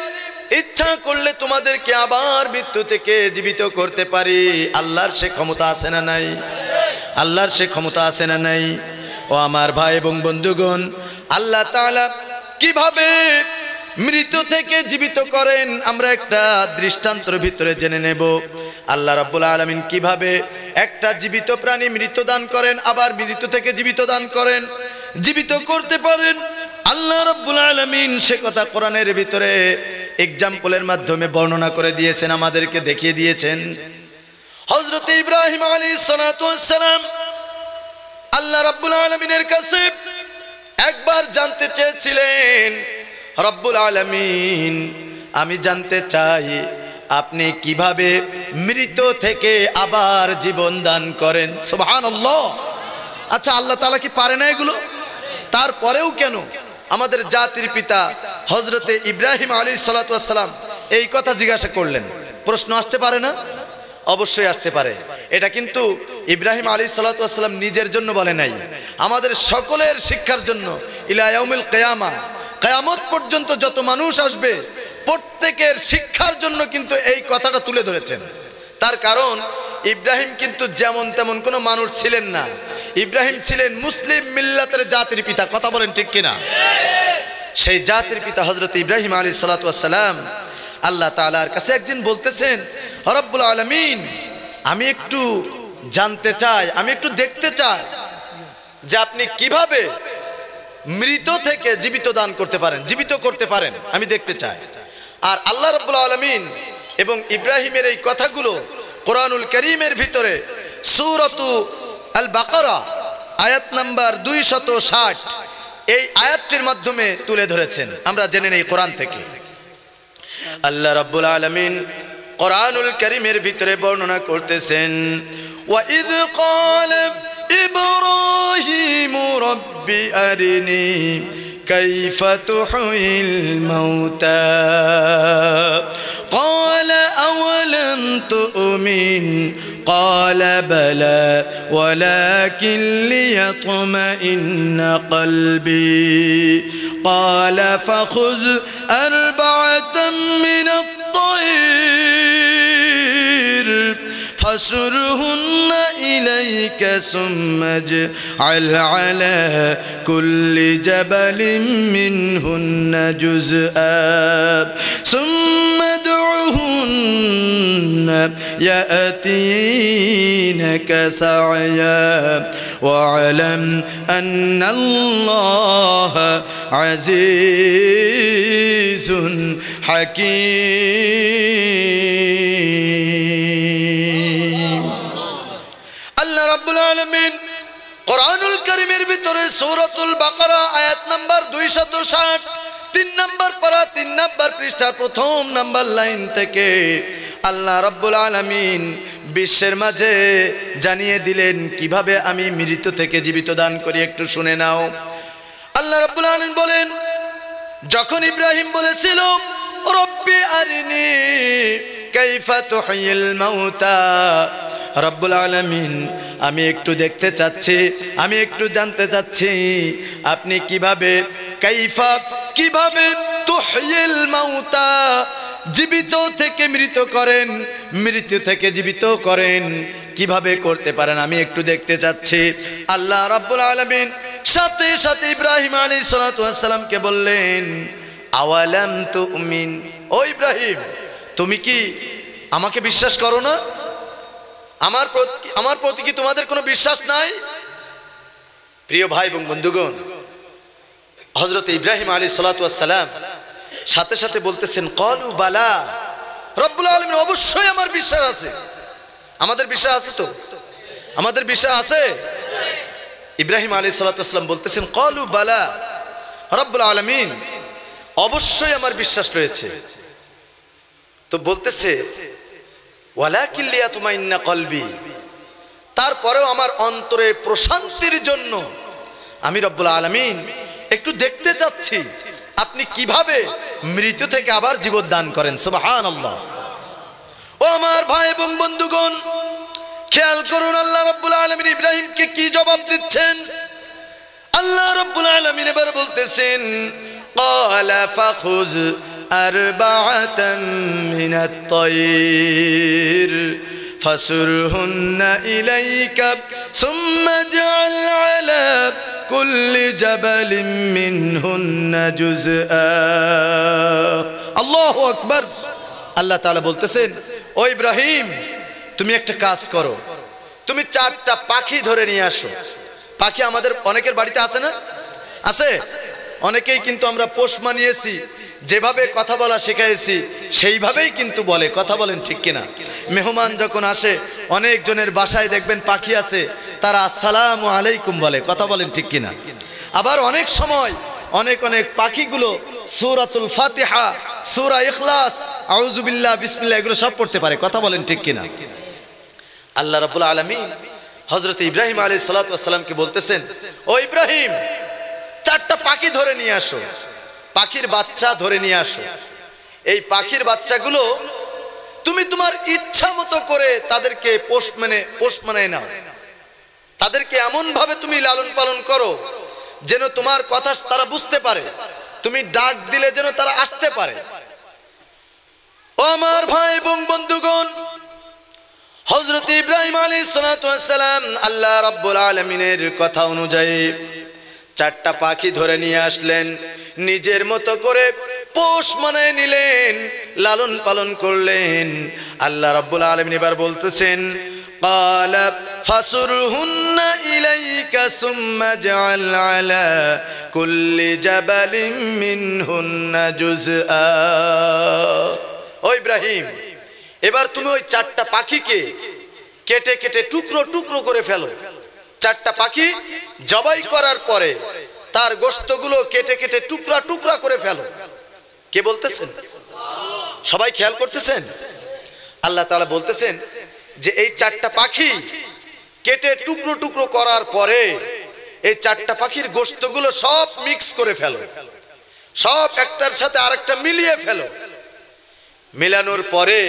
Speaker 1: ইচ্ছা করলে তোমাদেরকে আবার মৃত্যু থেকে জীবিত করতে পারি। আল্লাহর সে ক্ষমতা আছে না নাই? আল্লাহর সে ক্ষমতা আছে না নাই? ও আমার ভাই এবং বন্ধুগণ, আল্লাহ তাআলা কিভাবে মৃত্যু থেকে জীবিত করেন আমরা একটা দৃষ্টান্তের ভিতরে জেনে নেব। আল্লাহ রাব্বুল আলামিন কিভাবে একটা জীবিত প্রাণী মৃত্যু দান করেন, আবার মৃত্যু থেকে জীবিত দান করেন, জীবিত করতে পারেন। আল্লাহ রাব্বুল আলামিন সে কথা কোরআনের ভিতরে এক্সাম্পলের মাধ্যমে বর্ণনা করে দিয়েছেন, আমাদেরকে দেখিয়ে দিয়েছেন। হযরত ইব্রাহিম আলাইহিস সালাতু ওয়াস সালাম আল্লাহ রাব্বুল আলামিনের কাছে একবার জানতে চেয়েছিলেন, রব্বুল আলামিন আমি জানতে চাই আপনি কিভাবে মৃত থেকে আবার জীবন দান করেন। সুবহানাল্লাহ। আচ্ছা, আল্লাহ তাআলা কি পারে না এগুলো? তারপরেও কেন আমাদের জাতির পিতা হযরতে ইব্রাহিম আলাইহিস সালাতু ওয়াস সালাম এই কথা জিজ্ঞাসা করলেন? প্রশ্ন আসতে পারে না? অবশ্যই আসতে পারে। এটা কিন্তু ইব্রাহিম আলাইহিস সালাতু ওয়াস সালাম নিজের জন্য বলে নাই, আমাদের সকলের শিক্ষার জন্য। ইলা ইয়াউমিল কিয়ামা, কিয়ামত পর্যন্ত যত মানুষ আসবে প্রত্যেকের শিক্ষার জন্য কিন্তু এই কথাটা তুলে ধরেছেন। তার কারণ ইব্রাহিম কিন্তু যেমন তেমন কোনো মানুষ ছিলেন না, ইব্রাহিম ছিলেন মুসলিম মিল্লাতের জাতির পিতা। কথা বলেন ঠিক কিনা? সেই জাতির পিতা হযরত ইব্রাহিম আলাইহিস সালাতু ওয়াস সালাম আল্লাহ তাআলার কাছে একদিন বলতেছেন, রব্বুল আলামিন আমি একটু জানতে চাই, আমি একটু দেখতে চাই যে আপনি কিভাবে মৃত থেকে জীবিত দান করতে পারেন, জীবিত করতে পারেন, আমি দেখতে চাই। আর আল্লাহ রাব্বুল আলামিন এবং ইব্রাহিমের এই কথাগুলো কোরআনুল কারীমের ভিতরে সূরাতু আল বাকারা আয়াত নাম্বার 260 এই আয়াতটির মাধ্যমে তুলে ধরেছেন। আমরা জেনে নেই কোরআন থেকে। আল্লাহ রাব্বুল আলামিন কোরআনুল কারীমের ভিতরে বর্ণনা করতেছেন, ওয়া ইয ক্বালা ইব্রাহিমু রাব্বি আরিনি কাইফা তুহয়িল মাউতা ক্বালা আওয়ালাম তুমিন ক্বালা বালা ওয়ালাকিন লিয়াতমাইন্না কলবি ক্বালা ফাখুয আরবাআতাম মিনাত তায়র فَاسْرُهُنَّ إِلَيْكَ ثُمَّ اجْعَلْ عَلَى كُلِّ جَبَلٍ مِّنْهُنَّ جُزْءًا ثُمَّ ادْعُهُنَّ يَأْتِينَكَ سَعْيًا وَاعْلَمْ أَنَّ اللَّهَ عَزِيزٌ حَكِيمٌ। আল্লাহ রাব্বুল আলামিন কোরআনুল কারীমের ভিতরে সূরাতুল বাকারা আয়াত নাম্বার 260 3 নম্বর পারা 3 নম্বর পৃষ্ঠার প্রথম নাম্বার লাইন থেকে আল্লাহ রাব্বুল আলামিন বিশ্বের মাঝে জানিয়ে দিলেন কিভাবে আমি মৃত থেকে জীবিত দান করি। একটু শুনে নাও। আল্লাহ রাব্বুল আলামিন বলেন, যখন ইব্রাহিম বলেছিল রব্বি আরিনি কাইফা তুহয়িল মাউতা, রব্বুল আলামিন আমি একটু দেখতে চাচ্ছি, আমি একটু জানতে চাচ্ছি আপনি কিভাবে কাইফা কিভাবে তুহয়িল মাউতা জীবিত থেকে মৃত করেন, মৃত থেকে জীবিত করেন, কিভাবে করতে পারেন আমি একটু দেখতে চাচ্ছি। আল্লাহ রাব্বুল আলামিন সাথে সাথে ইব্রাহিম আলাইহিস সালাতু ওয়াস সালামকে বললেন, আওয়ালাম তুমিন, ও ইব্রাহিম তুমি কি আমাকে বিশ্বাস করো না? আমার প্রতি কি তোমাদের কোনো বিশ্বাস নাই? প্রিয় ভাই এবং বন্ধুগণ, হযরত ইব্রাহিম আলাইহিস সালাতু ওয়াস সালাম সাথে সাথে বলতেছেন, ক্বালু বালা, রব্বুল আলামিন অবশ্যই আমার বিশ্বাস আছে। আমাদের বিশ্বাস আছে তো? আমাদের বিশ্বাস আছে। ইব্রাহিম আলাইহিস সালাতু ওয়াস সালাম বলতেছেন, ক্বালু বালা, রব্বুল আলামিন অবশ্যই আমার বিশ্বাস রয়েছে। তো বলতেছে ওয়ালাকিন লিয়াতমাইন্না কলবি, তারপরেও আমার অন্তরে প্রশান্তির জন্য আমি রব্বুল আলামিন একটু দেখতে চাচ্ছি আপনি কিভাবে মৃত থেকে আবার জীবন দান করেন। সুবহানাল্লাহ। ও আমার ভাই এবং বন্ধুগণ, খেয়াল করুন আল্লাহ রাব্বুল আলামিন ইব্রাহিমকে কি জবাব দিচ্ছেন। আল্লাহ রাব্বুল আলামিন এবার বলতেছেন, ক্বালা ফাখুয আরবাআতাম মিনাত তায়র ফাসুরহুন্না ইলাইকা সুম্মা ইজআল আলা কুল্লি জাবালিন মিনহুন্না জুজআ। আল্লাহু আকবার। আল্লাহ তাআলা বলতেছেন, ও ইব্রাহিম তুমি একটা কাজ করো, তুমি 4টা পাখি ধরে নিয়ে আসো। পাখি আমাদের অনেকের বাড়িতে আছে না? আছে। অনেকেই কিন্তু আমরা পোষ মানিয়েছি, যেভাবে কথা বলা শিখাইছি সেইভাবেই কিন্তু বলে। কথা বলেন ঠিক কিনা? মেহমান যখন আসে অনেক জনের বাসায় দেখবেন পাখি আছে, তারা আসসালামু আলাইকুম বলে। কথা বলেন ঠিক কিনা? আবার অনেক সময় অনেক পাখিগুলো সূরাতুল ফাতিহা, সূরা ইখলাস, আউযু বিল্লাহ, বিসমিল্লাহ এগুলো সব পড়তে পারে। কথা বলেন ঠিক কিনা? আল্লাহ রাব্বুল আলামিন হযরত ইব্রাহিম আলাইহিস সালাতু ওয়াস সালামকে বলতেছেন, ও ইব্রাহিম 4টা পাখি ধরে নিয়ে আসো, পাখির বাচ্চা ধরে নিয়ে আসো। এই পাখির বাচ্চাগুলো তুমি তোমার ইচ্ছা মতো করে তাদেরকে পোষ মানে নাও। তাদেরকে এমন ভাবে তুমি লালন পালন করো যেন তোমার কথা তারা বুঝতে পারে, তুমি ডাক দিলে যেন তারা আসতে পারে। ও আমার ভাই এবং বন্ধুগণ, হযরত ইব্রাহিম আলাইহিস সালাতু ওয়াস সালাম আল্লাহ রাব্বুল আলামিনের কথা অনুযায়ী 4টা পাখি ধরে নিয়ে আসলেন, নিজের মতো করে পোষ মানায় নিলেন, লালন পালন করলেন। আল্লাহ রাব্বুল আলামিন এবার বলতেছেন, قال فصرهن إليك ثم اجعل على كل جبل منهن جزءا ও ইব্রাহিম এবার তুমি ওই চারটা পাখিকে কেটে কেটে টুকরো টুকরো করে ফেলো চারটা পাখি জবাই করার পরে তার গোশতগুলো কেটে কেটে টুকরা টুকরা করে ফেলো কে বলতেছেন সবাই খেয়াল করতেছেন আল্লাহ তাআলা বলতেছেন যে এই চারটা পাখি কেটে টুকরো টুকরো করার পরে এই চারটা পাখির গোশতগুলো সব মিক্স করে ফেলো সব একটার সাথে আরেকটা মিলিয়ে ফেলো মিলানোর পরে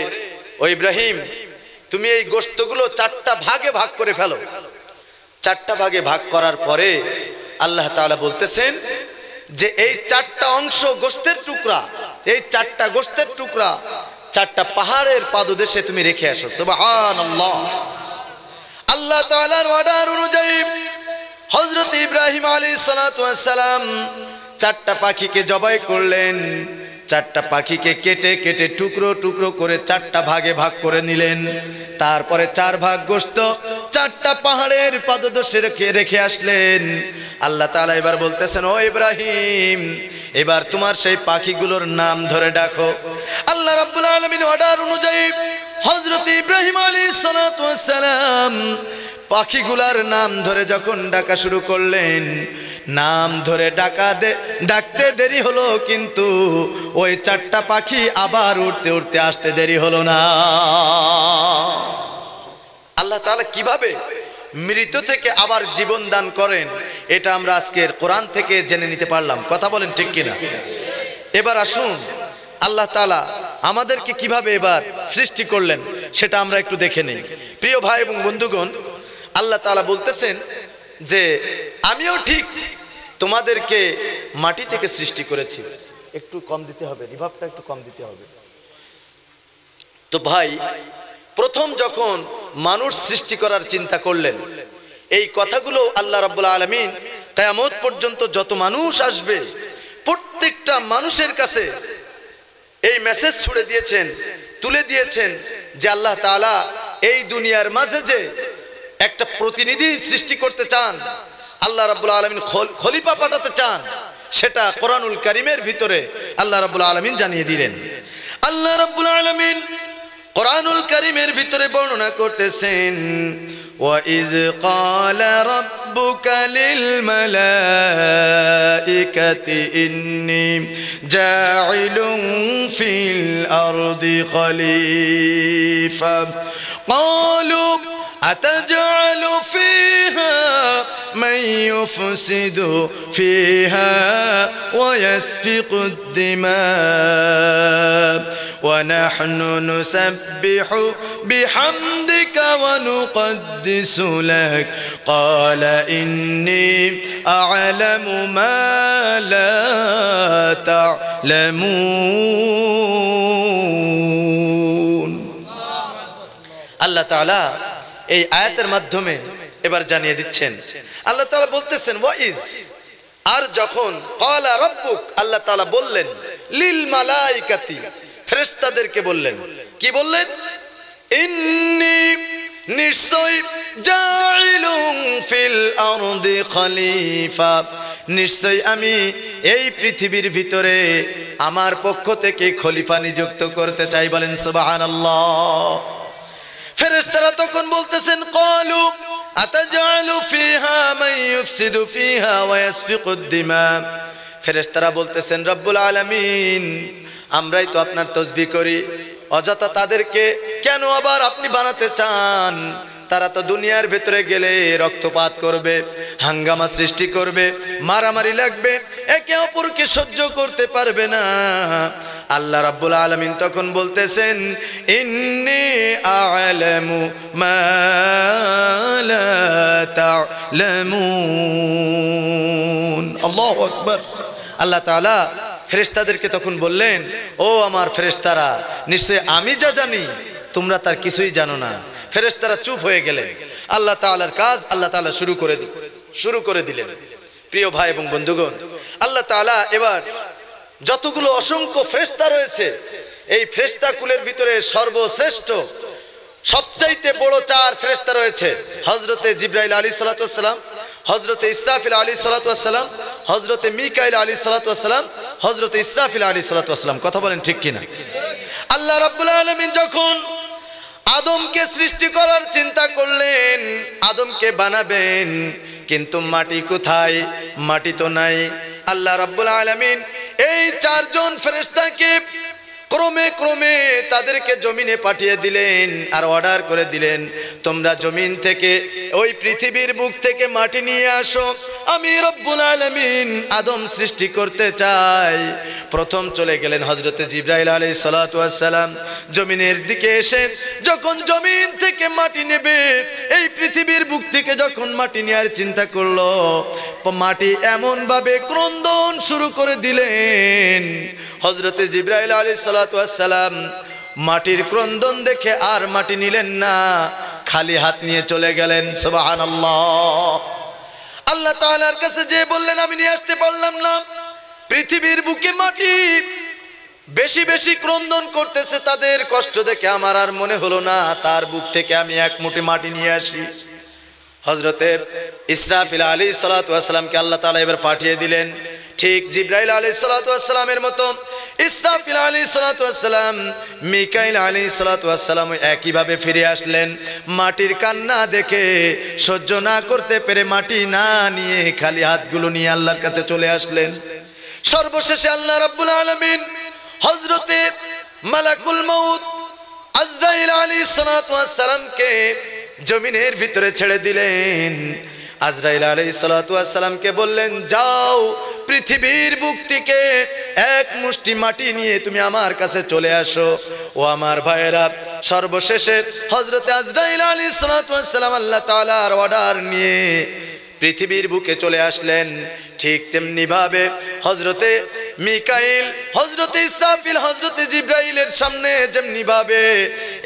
Speaker 1: ও ইব্রাহিম তুমি এই গোশতগুলো চারটা ভাগে ভাগ করে ফেলো চারটা ভাগে ভাগ করার পরে আল্লাহ তাআলা বলতেছেন যে এই চারটা অংশ গোশতের টুকরা এই চারটা গোশতের টুকরা চারটা পাহাড়ের পাদদেশে তুমি রেখে আসো সুবহানাল্লাহ আল্লাহ তাআলার অর্ডার অনুযায়ী হযরত ইব্রাহিম আলাইহিস সালাতু ওয়াস সালাম চারটা পাখিকে জবাই করলেন চারটা পাখিকে কেটে কেটে টুকরো টুকরো করে চারটা ভাগে ভাগ করে নিলেন তারপরে চার ভাগ গোশত চারটা পাহাড়ের পাদদেশে রেখে আসলেন আল্লাহ তাআলা এবার বলতেছেন ও ইব্রাহিম এবার তোমার সেই পাখিগুলোর নাম ধরে ডাকো আল্লাহ রাব্বুল আলামিন অর্ডার অনুযায়ী হযরত ইব্রাহিম আলাইহিস সালাতু ওয়াস সালাম পাখিগুলার নাম ধরে যখন ডাকা শুরু করলেন নাম ধরে ডাকতে দেরি হলো কিন্তু ওই চারটা পাখি আবার উড়তে উড়তে আসতে দেরি হলো না আল্লাহ তাআলা কিভাবে মৃত থেকে আবার জীবন দান করেন এটা আমরা আজকের কোরআন থেকে জেনে নিতে পারলাম কথা বলেন ঠিক কিনা এবার আসুন আল্লাহ তাআলা আমাদেরকে কিভাবে এবার সৃষ্টি করলেন সেটা আমরা একটু দেখে নেই প্রিয় ভাই এবং বন্ধুগণ আল্লাহ তাআলা বলতেছেন যে আমিও ঠিক তোমাদেরকে মাটি থেকে সৃষ্টি করেছি একটু কম দিতে হবে রিভাবটা একটু কম দিতে হবে তো ভাই প্রথম যখন মানুষ সৃষ্টি করার চিন্তা করলেন এই কথাগুলো আল্লাহ রাব্বুল আলামিন কিয়ামত পর্যন্ত যত মানুষ আসবে প্রত্যেকটা মানুষের কাছে এই মেসেজ ছুড়ে দিয়েছেন তুলে দিয়েছেন যে আল্লাহ তাআলা এই দুনিয়ার মাঝে যে একটা প্রতিনিধি সৃষ্টি করতে চান আল্লাহ রাব্বুল আলামিন খলিফা পাঠাতে চান সেটা কোরআনুল কারীমের ভিতরে আল্লাহ রাব্বুল আলামিন জানিয়ে দিলেন আল্লাহ রাব্বুল আলামিন কোরআনুল কারীমের ভিতরে বর্ণনা করতেছেন وَإِذْ قَالَ رَبُّكَ لِلْمَلَائِكَةِ إِنِّي جَاعِلٌ فِي الْأَرْضِ خَلِيفَةً قَالُوا أَتَجْعَلُ فِيهَا مَن يُفْسِدُ فِيهَا وَيَسْفِكُ الدِّمَاءَ وَنَحْنُ نُسَبِّحُ بِحَمْدِكَ وَنُقَدِّسُ لَكَ قَالَ إِنِّي أَعْلَمُ مَا لَا تَعْلَمُونَ আল্লাহ তাআলা এই আয়াতের মাধ্যমে এবার জানিয়ে দিচ্ছেন আল্লাহ তাআলা বলতেছেন ওয়াইজ আর যখন ক্বালা রাব্বুক আল্লাহ তাআলা বললেন লিল মালাইকাতি ফেরেশতাদেরকে বললেন কি বললেন ইন্নী নিশ্চয় জাইলুন ফিল আরদি খলিফা নিশ্চয় আমি এই পৃথিবীর ভিতরে আমার পক্ষ থেকে খলিফা নিযুক্ত করতে চাই বলেন সুবহানাল্লাহ ফেরেশতারা তখন বলতেছেন ক্বালু আতাজআলু ফিহা মান ইউফসিদু ফিহা ওয়া ইয়াসফিকুদ দিমা ফেরেশতারা বলতেছেন রব্বুল আলামিন আমরাই তো আপনার তাসবিহ করি অযথা তাদেরকে কেন আবার আপনি বানাতে চান তারা তো দুনিয়ার ভিতরে গেলে রক্তপাত করবে হাঙ্গামা সৃষ্টি করবে মারামারি লাগবে একে অপরকে সহ্য করতে পারবে না আল্লাহ রাব্বুল আলামিন তখন বলতেছেন ইন্নী আ'লামু মা লা তা'লামুন আল্লাহু আকবার আল্লাহ তাআলা ফেরেশতাদেরকে তখন বললেন ও আমার ফেরেশতারা নিশ্চয় আমি যা জানি তোমরা তার কিছুই জানো না ফেরেশতারা চুপ হয়ে গেলেন আল্লাহ তাআলার কাজ আল্লাহ তাআলা শুরু করে দিলেন প্রিয় ভাই এবং বন্ধুগণ আল্লাহ তাআলা এবার যতগুলো অসংখ্য ফেরেশতা রয়েছে এই ফেরেশতা কুলের ভিতরে সর্বশ্রেষ্ঠ সবচাইতে বড় চার ফেরেশতা রয়েছে, হযরতে জিবরাইল আলাইহিস সালাতু ওয়াস সালাম, হযরতে ইসরাফিল আলাইহিস সালাতু ওয়াস সালাম, হযরতে মিকাইল আলাইহিস সালাতু ওয়াস সালাম, হযরতে ইসরাফিল আলাইহিস সালাতু ওয়াস সালাম। কথা বলেন ঠিক কিনা? আল্লাহ রাব্বুল আলামিন যখন আদমকে সৃষ্টি করার চিন্তা করলেন, আদমকে বানাবেন, কিন্তু মাটি কোথায়? মাটি তো নাই। আল্লাহ রাব্বুল আলামিন এই চারজন ফেরেশতাকে ক্রমে ক্রমে তাদেরকে জমিনে পাঠিয়ে দিলেন আর অর্ডার করে দিলেন, তোমরা জমিন থেকে ওই পৃথিবীর বুক থেকে মাটি নিয়ে আসো, আমি রব্বুল আলামিন আদম সৃষ্টি করতে চাই। প্রথম চলে গেলেন হযরতে জিবরাইল আলাইহিস সালাতু ওয়াস সালাম। জমিনের দিকে এসে যখন জমিন থেকে মাটি নেবে, এই পৃথিবীর বুক থেকে যখন মাটি নেওয়ার চিন্তা করলো, মাটি এমন ভাবে ক্রন্দন শুরু করে দিলেন, হযরতে জিবরাইল আলাইহিস সালাতু ওয়াস সালাম মাটির ক্রন্দন দেখে আর মাটি নিলেন না, খালি হাত নিয়ে চলে গেলেন। সুবহানাল্লাহ। আল্লাহ তাআলার কাছে যে বললেন, আমি নিয়ে আসতে পারলাম না, পৃথিবীর বুকে মাটি বেশি বেশি ক্রন্দন করতেছে, তাদের কষ্ট দেখে আমার আর মনে হলো না তার বুক থেকে আমি এক মুঠি মাটি নিয়ে আসি। হযরতে ইসরাফিল আলাইহিস সালাতু ওয়াস সালামকে আল্লাহ তাআলা এবার পাঠিয়ে দিলেন। ঠিক জিবরাইল আলাইহিস সালাতু ওয়াস সালামের মতো ইসরাফিল আলাইহিস সালাতু ওয়াস সালাম, মিকাইল আলাইহিস সালাতু ওয়াস সালাম একই ভাবে ফিরে আসলেন। মাটির কান্না দেখে সহ্য না করতে পেরে মাটি না নিয়ে খালি হাতগুলো নিয়ে আল্লাহর কাছে চলে আসলেন। সর্বশেষে আল্লাহ রাব্বুল আলামিন হযরতে মালাকুল মউত আজরাইল আলাইহিস সালাতু ওয়াস সালামকে জমিনের ভিতরে ছেড়ে দিলেন। আজরাইল আলাইহিস সালাতু ওয়াস সালামকে বললেন, যাও পৃথিবীর বুক থেকে এক মুষ্টি মাটি নিয়ে তুমি আমার কাছে চলে আসো। ও আমার ভাইয়েরা, সর্বশেষে হযরতে আজরাইল আলাইহিস সালাতু ওয়াস সালাম আল্লাহ তাআলার অর্ডার নিয়ে পৃথিবীর বুকে চলে আসলেন। ঠিক তেমনি ভাবে হযরতে মিকাইল, হযরতে ইসরাফিল, হযরতে জিবরাইলের সামনে যেমনি ভাবে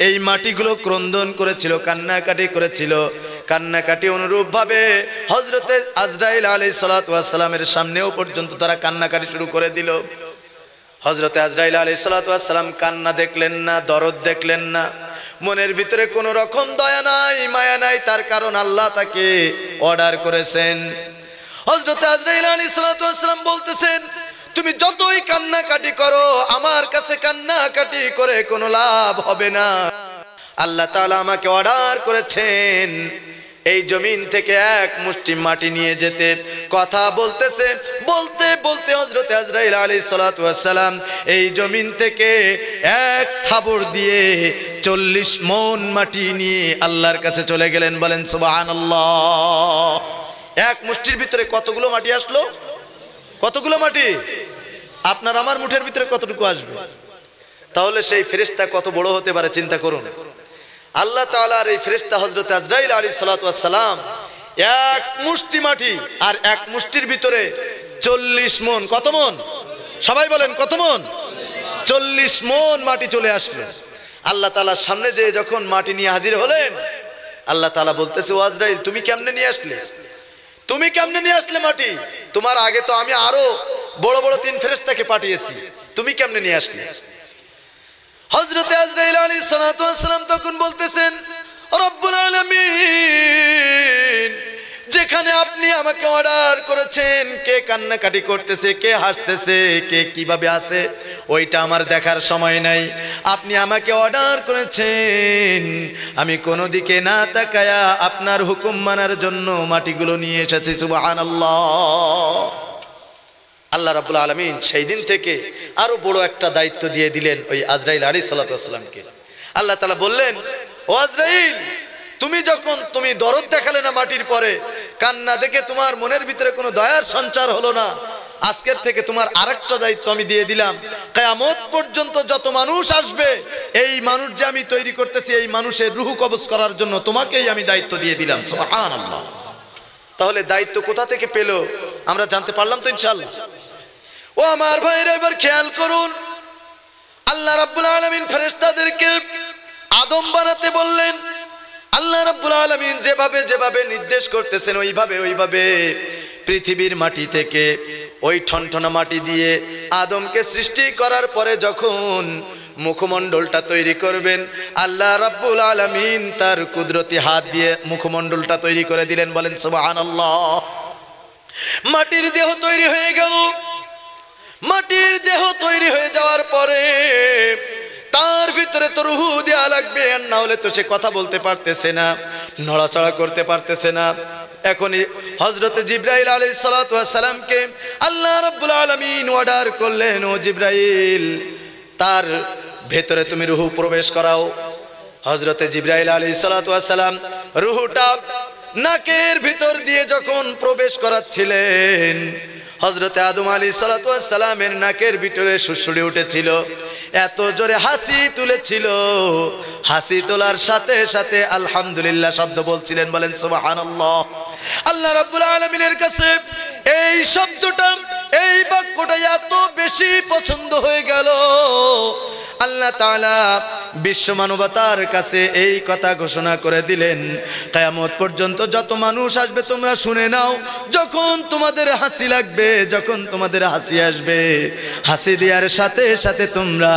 Speaker 1: এই মাটিগুলো ক্রন্দন করেছিল, কান্নাকাটি করেছিল, কান্নাকাটি অনুরূপ ভাবে হযরতে আজরাইল আলাইহিস সালাতু ওয়াস সালামের সামনেও পর্যন্ত তারা কান্নাকাটি শুরু করে দিল। হযরতে আজরাইল আলাইহিস সালাতু ওয়াস সালাম কান্না দেখলেন না, দরদ দেখলেন না, মনের ভিতরে কোনো রকম দয়া নাই, মায়া নাই, তার কারণ আল্লাহ তাকে অর্ডার করেছেন। হযরতে আজরাইল আলাইহিস সালাতু ওয়াস সালাম বলতেছেন, তুমি যতই কান্নাকাটি করো আমার কাছে কান্নাকাটি করে কোনো লাভ হবে না। আল্লাহ তাআলা আমাকে অর্ডার করেছেন এই জমিন থেকে এক মুষ্টি মাটি নিয়ে যেতে। কথা বলতেছে, বলতে বলতে হযরতে আজরাইল আলাইহিস সালাতু ওয়াস সালাম এই জমিন থেকে এক থাবড় দিয়ে 40 মণ মাটি নিয়ে আল্লাহর কাছে চলে গেলেন। বলেন সুবহানাল্লাহ। এক মুষ্টির ভিতরে কতগুলো মাটি আসলো? কতগুলো মাটি? আপনার আমার মুঠের ভিতরে কতটুকু আসবে? তাহলে সেই ফেরেশতা কত বড় হতে পারে চিন্তা করুন। আল্লাহ তাআলার এই ফেরেশতা হযরতে আজরাইল আলাইহিস সালাতু ওয়াস সালাম এক মুষ্টি মাটি, আর এক মুষ্টির ভিতরে 40 মণ। কত মণ? সবাই বলেন কত মণ? 40 মণ মাটি চলে আসলো। আল্লাহ তাআলার সামনে যে যখন মাটি নিয়ে হাজির হলেন, আল্লাহ তাআলা বলতেছে, ও আজরাইল, তুমি কেমনে নিয়ে আসলে? তুমি কেমনে নিয়ে আসলে মাটি? তোমার আগে তো আমি আরো বড় বড় 3 ফেরেশতাকে পাঠিয়েছি, তুমি কেমনে নিয়ে আসলে? হযরতে আজরাইল আলাইহিস সালাতু ওয়াস সালাম তখন বলতেছেন, রব্বুল আলামিন, যেখানে আপনি আমাকে অর্ডার করেছেন, কে কান্নাকাটি করতেছে, কে হাসতেছে, কে কিভাবে আছে, ওইটা আমার দেখার সময় নাই। আপনি আমাকে অর্ডার করেছেন, আমি কোনো দিকে না তাকায়া আপনার হুকুম মানার জন্য মাটিগুলো নিয়ে এসেছি। সুবহানাল্লাহ। আল্লাহ রাব্বুল আলামিন সেই দিন থেকে আরো বড় একটা দায়িত্ব দিয়ে দিলেন ওই আজরাইল আলাইহিস সালাতু ওয়াস সালামকে। আল্লাহ তাআলা বললেন, ও আজরাইল, তুমি দরদ দেখালে না মাটির পরে, কান্না দেখে তোমার মনের ভিতরে কোনো দয়ার সঞ্চার হলো না, আজকের থেকে তোমার আরেকটা দায়িত্ব আমি দিয়ে দিলাম। কিয়ামত পর্যন্ত যত মানুষ আসবে, এই মানুষ যে আমি তৈরি করতেছি, এই মানুষের রূহ কবজ করার জন্য তোমাকেই আমি দায়িত্ব দিয়ে দিলাম। সুবহানাল্লাহ। তাহলে দায়িত্ব কোথা থেকে পেল আমরা জানতে পারলাম তো ইনশাআল্লাহ। ও আমার ভাইরা, এবার খেয়াল করুন, আল্লাহ রাব্বুল আলামিন ফেরেশতাদেরকে আদম বানাতে বললেন। আল্লাহ রাব্বুল আলামিন যেভাবে যেভাবে নির্দেশ করতেছেন ওইভাবে পৃথিবীর মাটি থেকে ওই ঠনঠনা মাটি দিয়ে আদমকে সৃষ্টি করার পরে যখন মুখমণ্ডলটা তৈরি করবেন। আল্লাহ রাব্বুল আলামিন তার কুদরতি হাত দিয়ে মুখমণ্ডলটা তৈরি করে দিলেন, বলেন সুবহানাল্লাহ। মাটির দেহ তৈরি হয়ে গেল। মাটির দেহ তৈরি হয়ে যাওয়ার পরে তার ভিতরে তো রূহ দেয়া লাগবে, আর না হলে তো সে কথা বলতে পারতেছে না, নড়াচড়া করতে পারতেছে না। এখনই হযরতে জিবরাইল আলাইহিস সালাতু ওয়াস সালামকে আল্লাহ রাব্বুল আলামিন অর্ডার করলেন, ও জিবরাইল, তার ভেতরে তুমি রূহ প্রবেশ করাও। হযরতে জিবরাইল আলাইহিস সালাতু ওয়াস সালাম রূহটা নাকের ভিতর দিয়ে যখন প্রবেশ করাচ্ছিলেন, হযরতে আদম আলাইহিস সালাতু ওয়াস সালামের নাকের ভিতরে সুড়সুড়ি উঠেছিল, এত জোরে হাসি তুলেছিল, হাসি তোলার সাথে সাথে আলহামদুলিল্লাহ শব্দ বলছিলেন, বলেন সুবহানাল্লাহ। আল্লাহ রাব্বুল আলামিনের কাছে এই শব্দটা, এই বাক্যটা এত বেশি পছন্দ হয়ে গেল, আল্লাহ তাআলা বিশ্ব মানবতার কাছে এই কথা ঘোষণা করে দিলেন, কিয়ামত পর্যন্ত যত মানুষ আসবে তোমরা শুনে নাও, যখন তোমাদের হাসি লাগবে, যখন তোমাদের হাসি আসবে, হাসি দেওয়ার সাথে সাথে তোমরা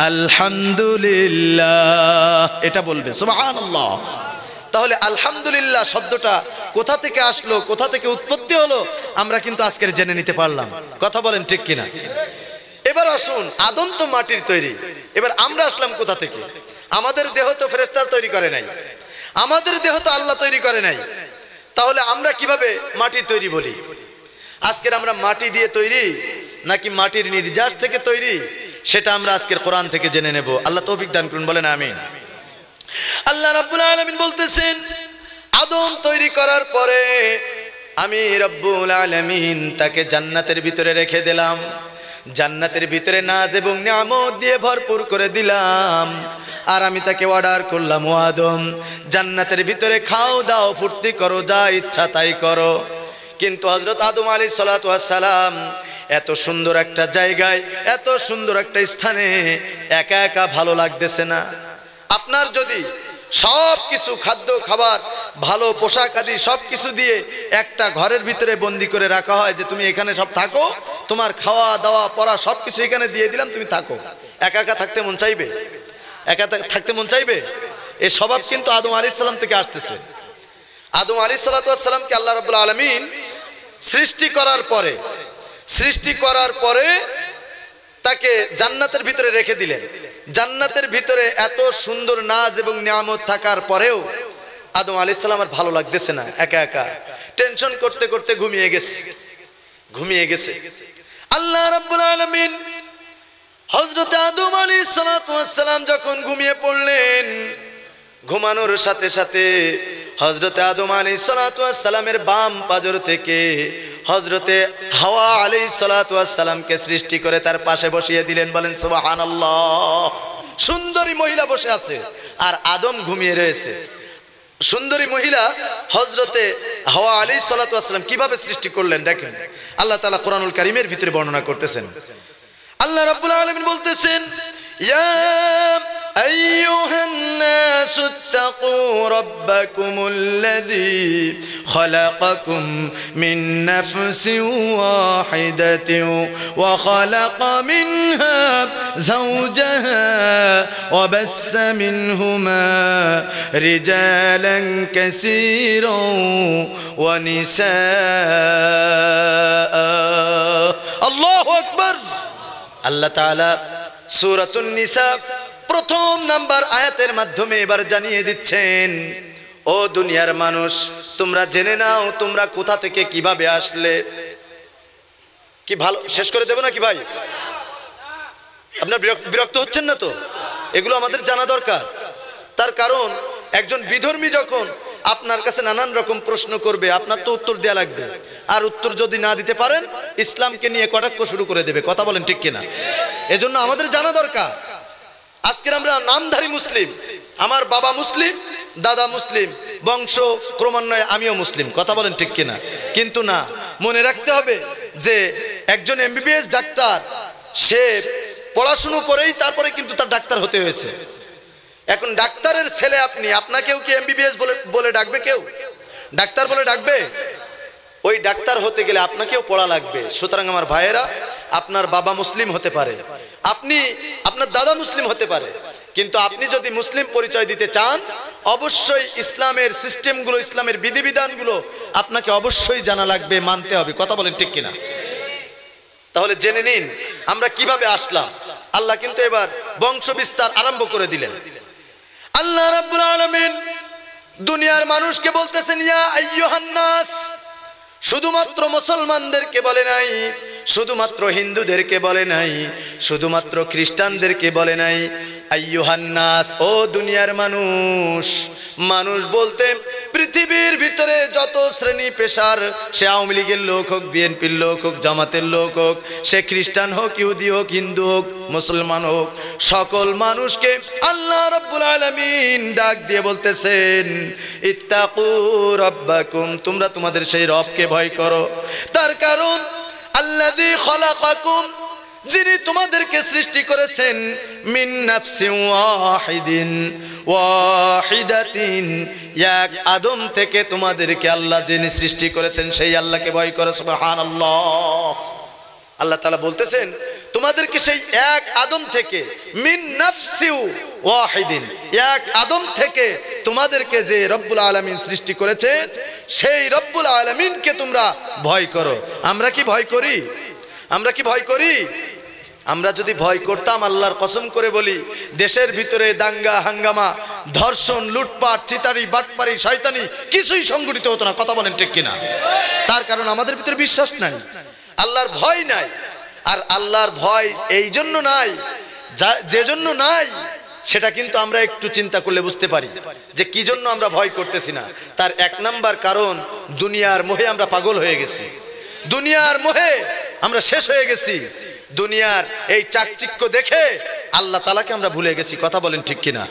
Speaker 1: আলহামদুলিল্লাহ এটা বলবে, সুবহানাল্লাহ। তাহলে আলহামদুলিল্লাহ শব্দটা কোথা থেকে আসলো, কোথা থেকে উৎপত্তি হলো, আমরা কিন্তু আজকের জেনে নিতে পারলাম। কথা বলেন ঠিক কিনা? এবার আসুন, আদম তো মাটির তৈরি, এবার আমরা আসলাম কোথা থেকে? আমাদের দেহ তো ফেরেশতা তৈরি করে নাই, আমাদের দেহ তো আল্লাহ তৈরি করে নাই, তাহলে আমরা কিভাবে মাটির তৈরি বলি? আজকের আমরা মাটি দিয়ে তৈরি নাকি মাটির নির্যাস থেকে তৈরি, সেটা আমরা আজকের কোরআন থেকে জেনে নেব। আল্লাহ তৌফিক দান করুন, বলেন আমিন। আল্লাহ রাব্বুল আলামিন বলতেছেন, আদম তৈরি করার পরে আমি রব্বুল আলামিন তাকে জান্নাতের ভিতরে রেখে দিলাম, জান্নাতের ভিতরে নাজ এবং নিয়ামত দিয়ে ভরপুর করে দিলাম, আর আমি তাকে অর্ডার করলাম, ও আদম, জান্নাতের ভিতরে খাও দাও ফুর্তি করো, যা ইচ্ছা তাই করো। কিন্তু হযরত আদম আলাইহিস সালাতু ওয়াস সালাম এত সুন্দর একটা জায়গায়, এত সুন্দর একটা স্থানে একা একা ভালো লাগতেছে না। আপনার যদি সব কিছু খাদ্য খাবার, ভালো পোশাক আদি সব কিছু দিয়ে একটা ঘরের ভিতরে বন্দি করে রাখা হয়, যে তুমি এখানে সব থাকো, তোমার খাওয়া দাওয়া পড়া সব কিছু এখানে দিয়ে দিলাম, তুমি থাকো, একা একা থাকতে মন চাইবে? একা থাকতে মন চাইবে? এই স্বভাব কিন্তু আদম আলাইহিস সালাম থেকে আসতেছে। আদম আলাইহিস সালাতু ওয়াস সালামকে আল্লাহ রাব্বুল আলামিন সৃষ্টি করার পরে তাকে জান্নাতের ভিতরে রেখে দিলেন। জান্নাতের ভিতরে এত সুন্দর নাজ এবং নিয়ামত থাকার পরেও আদম আলাইহিস সালাম আর ভালো লাগতেছে না, একা একা টেনশন করতে করতে ঘুমিয়ে গেছে। আল্লাহ রাব্বুল আলামিন হযরত আদম আলাইহিস সালাতু ওয়াস সালাম যখন ঘুমিয়ে পড়লেন, ঘুমানোর সাথে সাথে হযরতে আদম আলাইহিস সালাতু ওয়াস সালামের বাম পাজর থেকে হযরতে হাওয়া আলাইহিস সালাতু ওয়াস সালামকে সৃষ্টি করে তার পাশে বসিয়ে দিলেন, বলেন সুবহানাল্লাহ। সুন্দরী মহিলা বসে আছে আর আদম ঘুমিয়ে রয়েছে। সুন্দরী মহিলা হযরতে হাওয়া আলাইহিস সালাতু ওয়াস সালাম কিভাবে সৃষ্টি করলেন দেখেন, আল্লাহ তাআলা কোরআনুল কারীমের ভিতরে বর্ণনা করতেছেন। আল্লাহ রাব্বুল আলামিন বলতেছেন, ইয়া আইয়ুহান নাসু ইত্তাকু রাব্বাকুমুল্লাযী খালাকাকুম মিন নাফসিন ওয়াহিদাতিন ওয়া খালাকা মিনহা যাওজাহা ওয়া বাসসা মিনহুমা রিজালান কাসীরান ওয়া নিসাআ। আল্লাহু আকবার। আল্লাহ তাআলা সূরাতুন নিসা প্রথম নাম্বার আয়াতের মাধ্যমে এবার জানিয়ে দিচ্ছেন, ও দুনিয়ার মানুষ, তোমরা জেনে নাও তোমরা কোথা থেকে কিভাবে আসলে। কি ভালো শেষ করে দেব নাকি ভাই? আপনারা বিরক্ত হচ্ছেন না তো? এগুলো আমাদের জানা দরকার। তার কারণ একজন বিধর্মী যখন আপনার কাছে নানান রকম প্রশ্ন করবে, আপনার তো উত্তর দেয়া লাগবে, আর উত্তর যদি না দিতে পারেন ইসলামকে নিয়ে কটাক্ষ শুরু করে দেবে। কথা বলেন ঠিক কিনা? এজন্য আমাদের জানা দরকার। আজকের আমরা নামধারী মুসলিম, আমার বাবা মুসলিম, দাদা মুসলিম, বংশ ক্রমান্বয়ে আমিও মুসলিম। কথা বলেন ঠিক কিনা? কিন্তু না, মনে রাখতে হবে যে একজন এমবিবিএস ডাক্তার, সে পড়াশুনো করেই তারপরে কিন্তু তার ডাক্তার হতে হয়েছে। এখন ডাক্তারের ছেলে আপনি, আপনাকেও কি এমবিবিএস বলে ডাকবে? কেউ ডাক্তার বলে ডাকবে? ওই ডাক্তার হতে গেলে আপনাকেও পড়া লাগবে। সুতরাং আমার ভাইয়েরা, আপনার বাবা মুসলিম হতে পারে, আপনি আপনার দাদা মুসলিম হতে পারে, কিন্তু আপনি যদি মুসলিম পরিচয় দিতে চান অবশ্যই ইসলামের সিস্টেমগুলো, ইসলামের বিধিবিধানগুলো আপনাকে অবশ্যই জানা লাগবে, মানতে হবে। কথা বলেন ঠিক কিনা? তাহলে জেনে নিন আমরা কিভাবে আসলাম। আল্লাহ কিন্তু এবার বংশ বিস্তার আরম্ভ করে দিলেন। আল্লাহ রাব্বুল আলামিন দুনিয়ার মানুষকে বলতেছেন, ইয়া আইয়ুহান নাস, শুধুমাত্র মুসলমানদেরকে বলে নাই, শুধুমাত্র হিন্দুদেরকে বলে নাই, শুধুমাত্র খ্রিস্টানদেরকে বলে নাই, আইয়ুহান নাস, ও দুনিয়ার মানুষ। মানুষ বলতে পৃথিবীর ভিতরে যত শ্রেণী পেশার, সে আওয়ামী লীগের লোক হোক, বিএনপির লোক হোক, জামাতের লোক হোক, সে খ্রিস্টান হোক, ইহুদি হোক, হিন্দু হোক, মুসলমান হোক, সকল মানুষকে আল্লাহ রাব্বুল আলামিন ডাক দিয়ে বলতেছেন, ইত্তাকু রাব্বাকুম, তোমরা তোমাদের সেই রবকে ভয় করো। তার কারণ আল্লাযী খলাকাকুম, যিনি তোমাদেরকে সৃষ্টি করেছেন, মিন নাফসিন ওয়াহিদাতিন, এক আদম থেকে তোমাদেরকে আল্লাহ যিনি সৃষ্টি করেছেন সেই আল্লাহকে ভয় করো। সুবহানাল্লাহ। আল্লাহ তাআলা বলতেছেন তোমাদেরকে সেই এক আদম থেকে, মিন নাফসি ওয়াহিদিন, এক আদম থেকে তোমাদেরকে যে রব্বুল আলামিন সৃষ্টি করেছেন সেই রব্বুল আলামিনকে তোমরা ভয় করো। আমরা কি ভয় করি? আমরা কি ভয় করি? আমরা যদি ভয় করতাম, আল্লাহর কসম করে বলি, দেশের ভিতরে দাঙ্গা হাঙ্গামা, ধর্ষণ, লুটপাট, চিতারি, বাটপারি, শয়তানি কিছুই সংগঠিত হতো না। কথা বলেন ঠিক কিনা? তার কারণ আমাদের ভিতরে বিশ্বাস নাই, আল্লাহর ভয় নাই। আর আল্লাহর ভয় এই জন্য নাই, যে জন্য নাই সেটা কিন্তু আমরা একটু চিন্তা করলে বুঝতে পারি যে কি জন্য আমরা ভয় করতেছি না। তার এক নাম্বার কারণ, দুনিয়ার মোহে আমরা পাগল হয়ে গেছি, দুনিয়ার মোহে আমরা শেষ হয়ে গেছি। দুনিয়ার এই চাকচিক্য দেখে আল্লাহ তাআলাকে আমরা ভুলে গেছি। কথা বলেন ঠিক কিনা?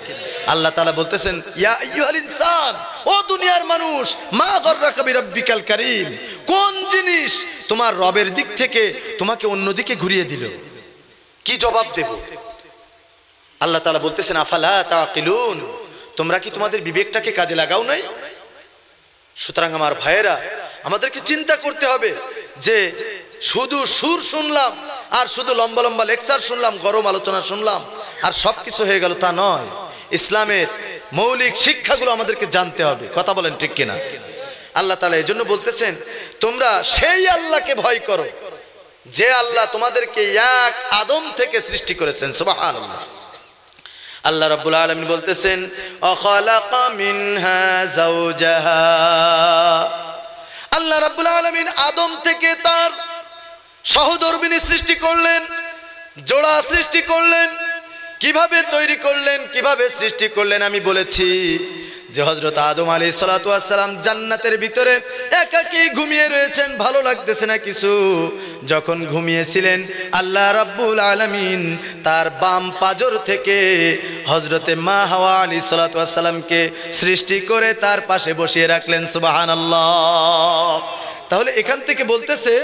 Speaker 1: আল্লাহ তাআলা বলতেছেন, ইয়া আইয়ুহাল ইনসান, ও দুনিয়ার মানুষ, মা গররাকা বিরাব্বিকাল কারীম, কোন জিনিস তোমার রবের দিক থেকে তোমাকে অন্যদিকে ঘুরিয়ে দিল? কি জবাব দেব? আল্লাহ তাআলা বলতেছেন, আফালা তাকিলুন, তোমরা কি তোমাদের বিবেকটাকে কাজে লাগাও নাই? সুতরাং আমার ভাইয়েরা, আমাদেরকে চিন্তা করতে হবে যে শুধু সুর শুনলাম আর শুধু লম্বা লম্বা লেকচার শুনলাম, গরম আলোচনা শুনলাম আর সবকিছু হয়ে গেল, তা নয়। ইসলামের মৌলিক শিক্ষাগুলো আমাদেরকে জানতে হবে। কথা বলেন ঠিক কিনা? আল্লাহ তাআলা এই জন্য বলতেছেন, তোমরা সেই আল্লাহকে ভয় করো যে আল্লাহ তোমাদেরকে এক আদম থেকে সৃষ্টি করেছেন। সুবহানাল্লাহ। আল্লাহ রাব্বুল আলামিন বলতেছেন, আখালাকা মিনহা যাওজাহা, আল্লাহ রাব্বুল আলামিন আদম থেকে তার সহধর্মিনী সৃষ্টি করলেন, জোড়া সৃষ্টি করলেন। কিভাবে তৈরি করলেন, কিভাবে সৃষ্টি করলেন? আমি বলেছি যে হযরত আদম আলাইহিস সালাতু ওয়াস সালাম জান্নাতের ভিতরে একাকী ঘুমিয়ে রয়েছেন, ভালো লাগতেছে না কিছু। যখন ঘুমিয়েছিলেন, আল্লাহ রাব্বুল আলামিন তার বাম পাজর থেকে হযরতে মা হাওয়া আলাইহিস সালাতু ওয়াস সালামকে সৃষ্টি করে তার পাশে বসিয়ে রাখলেন। সুবহানাল্লাহ। তাহলে এখান থেকে বলতেছে,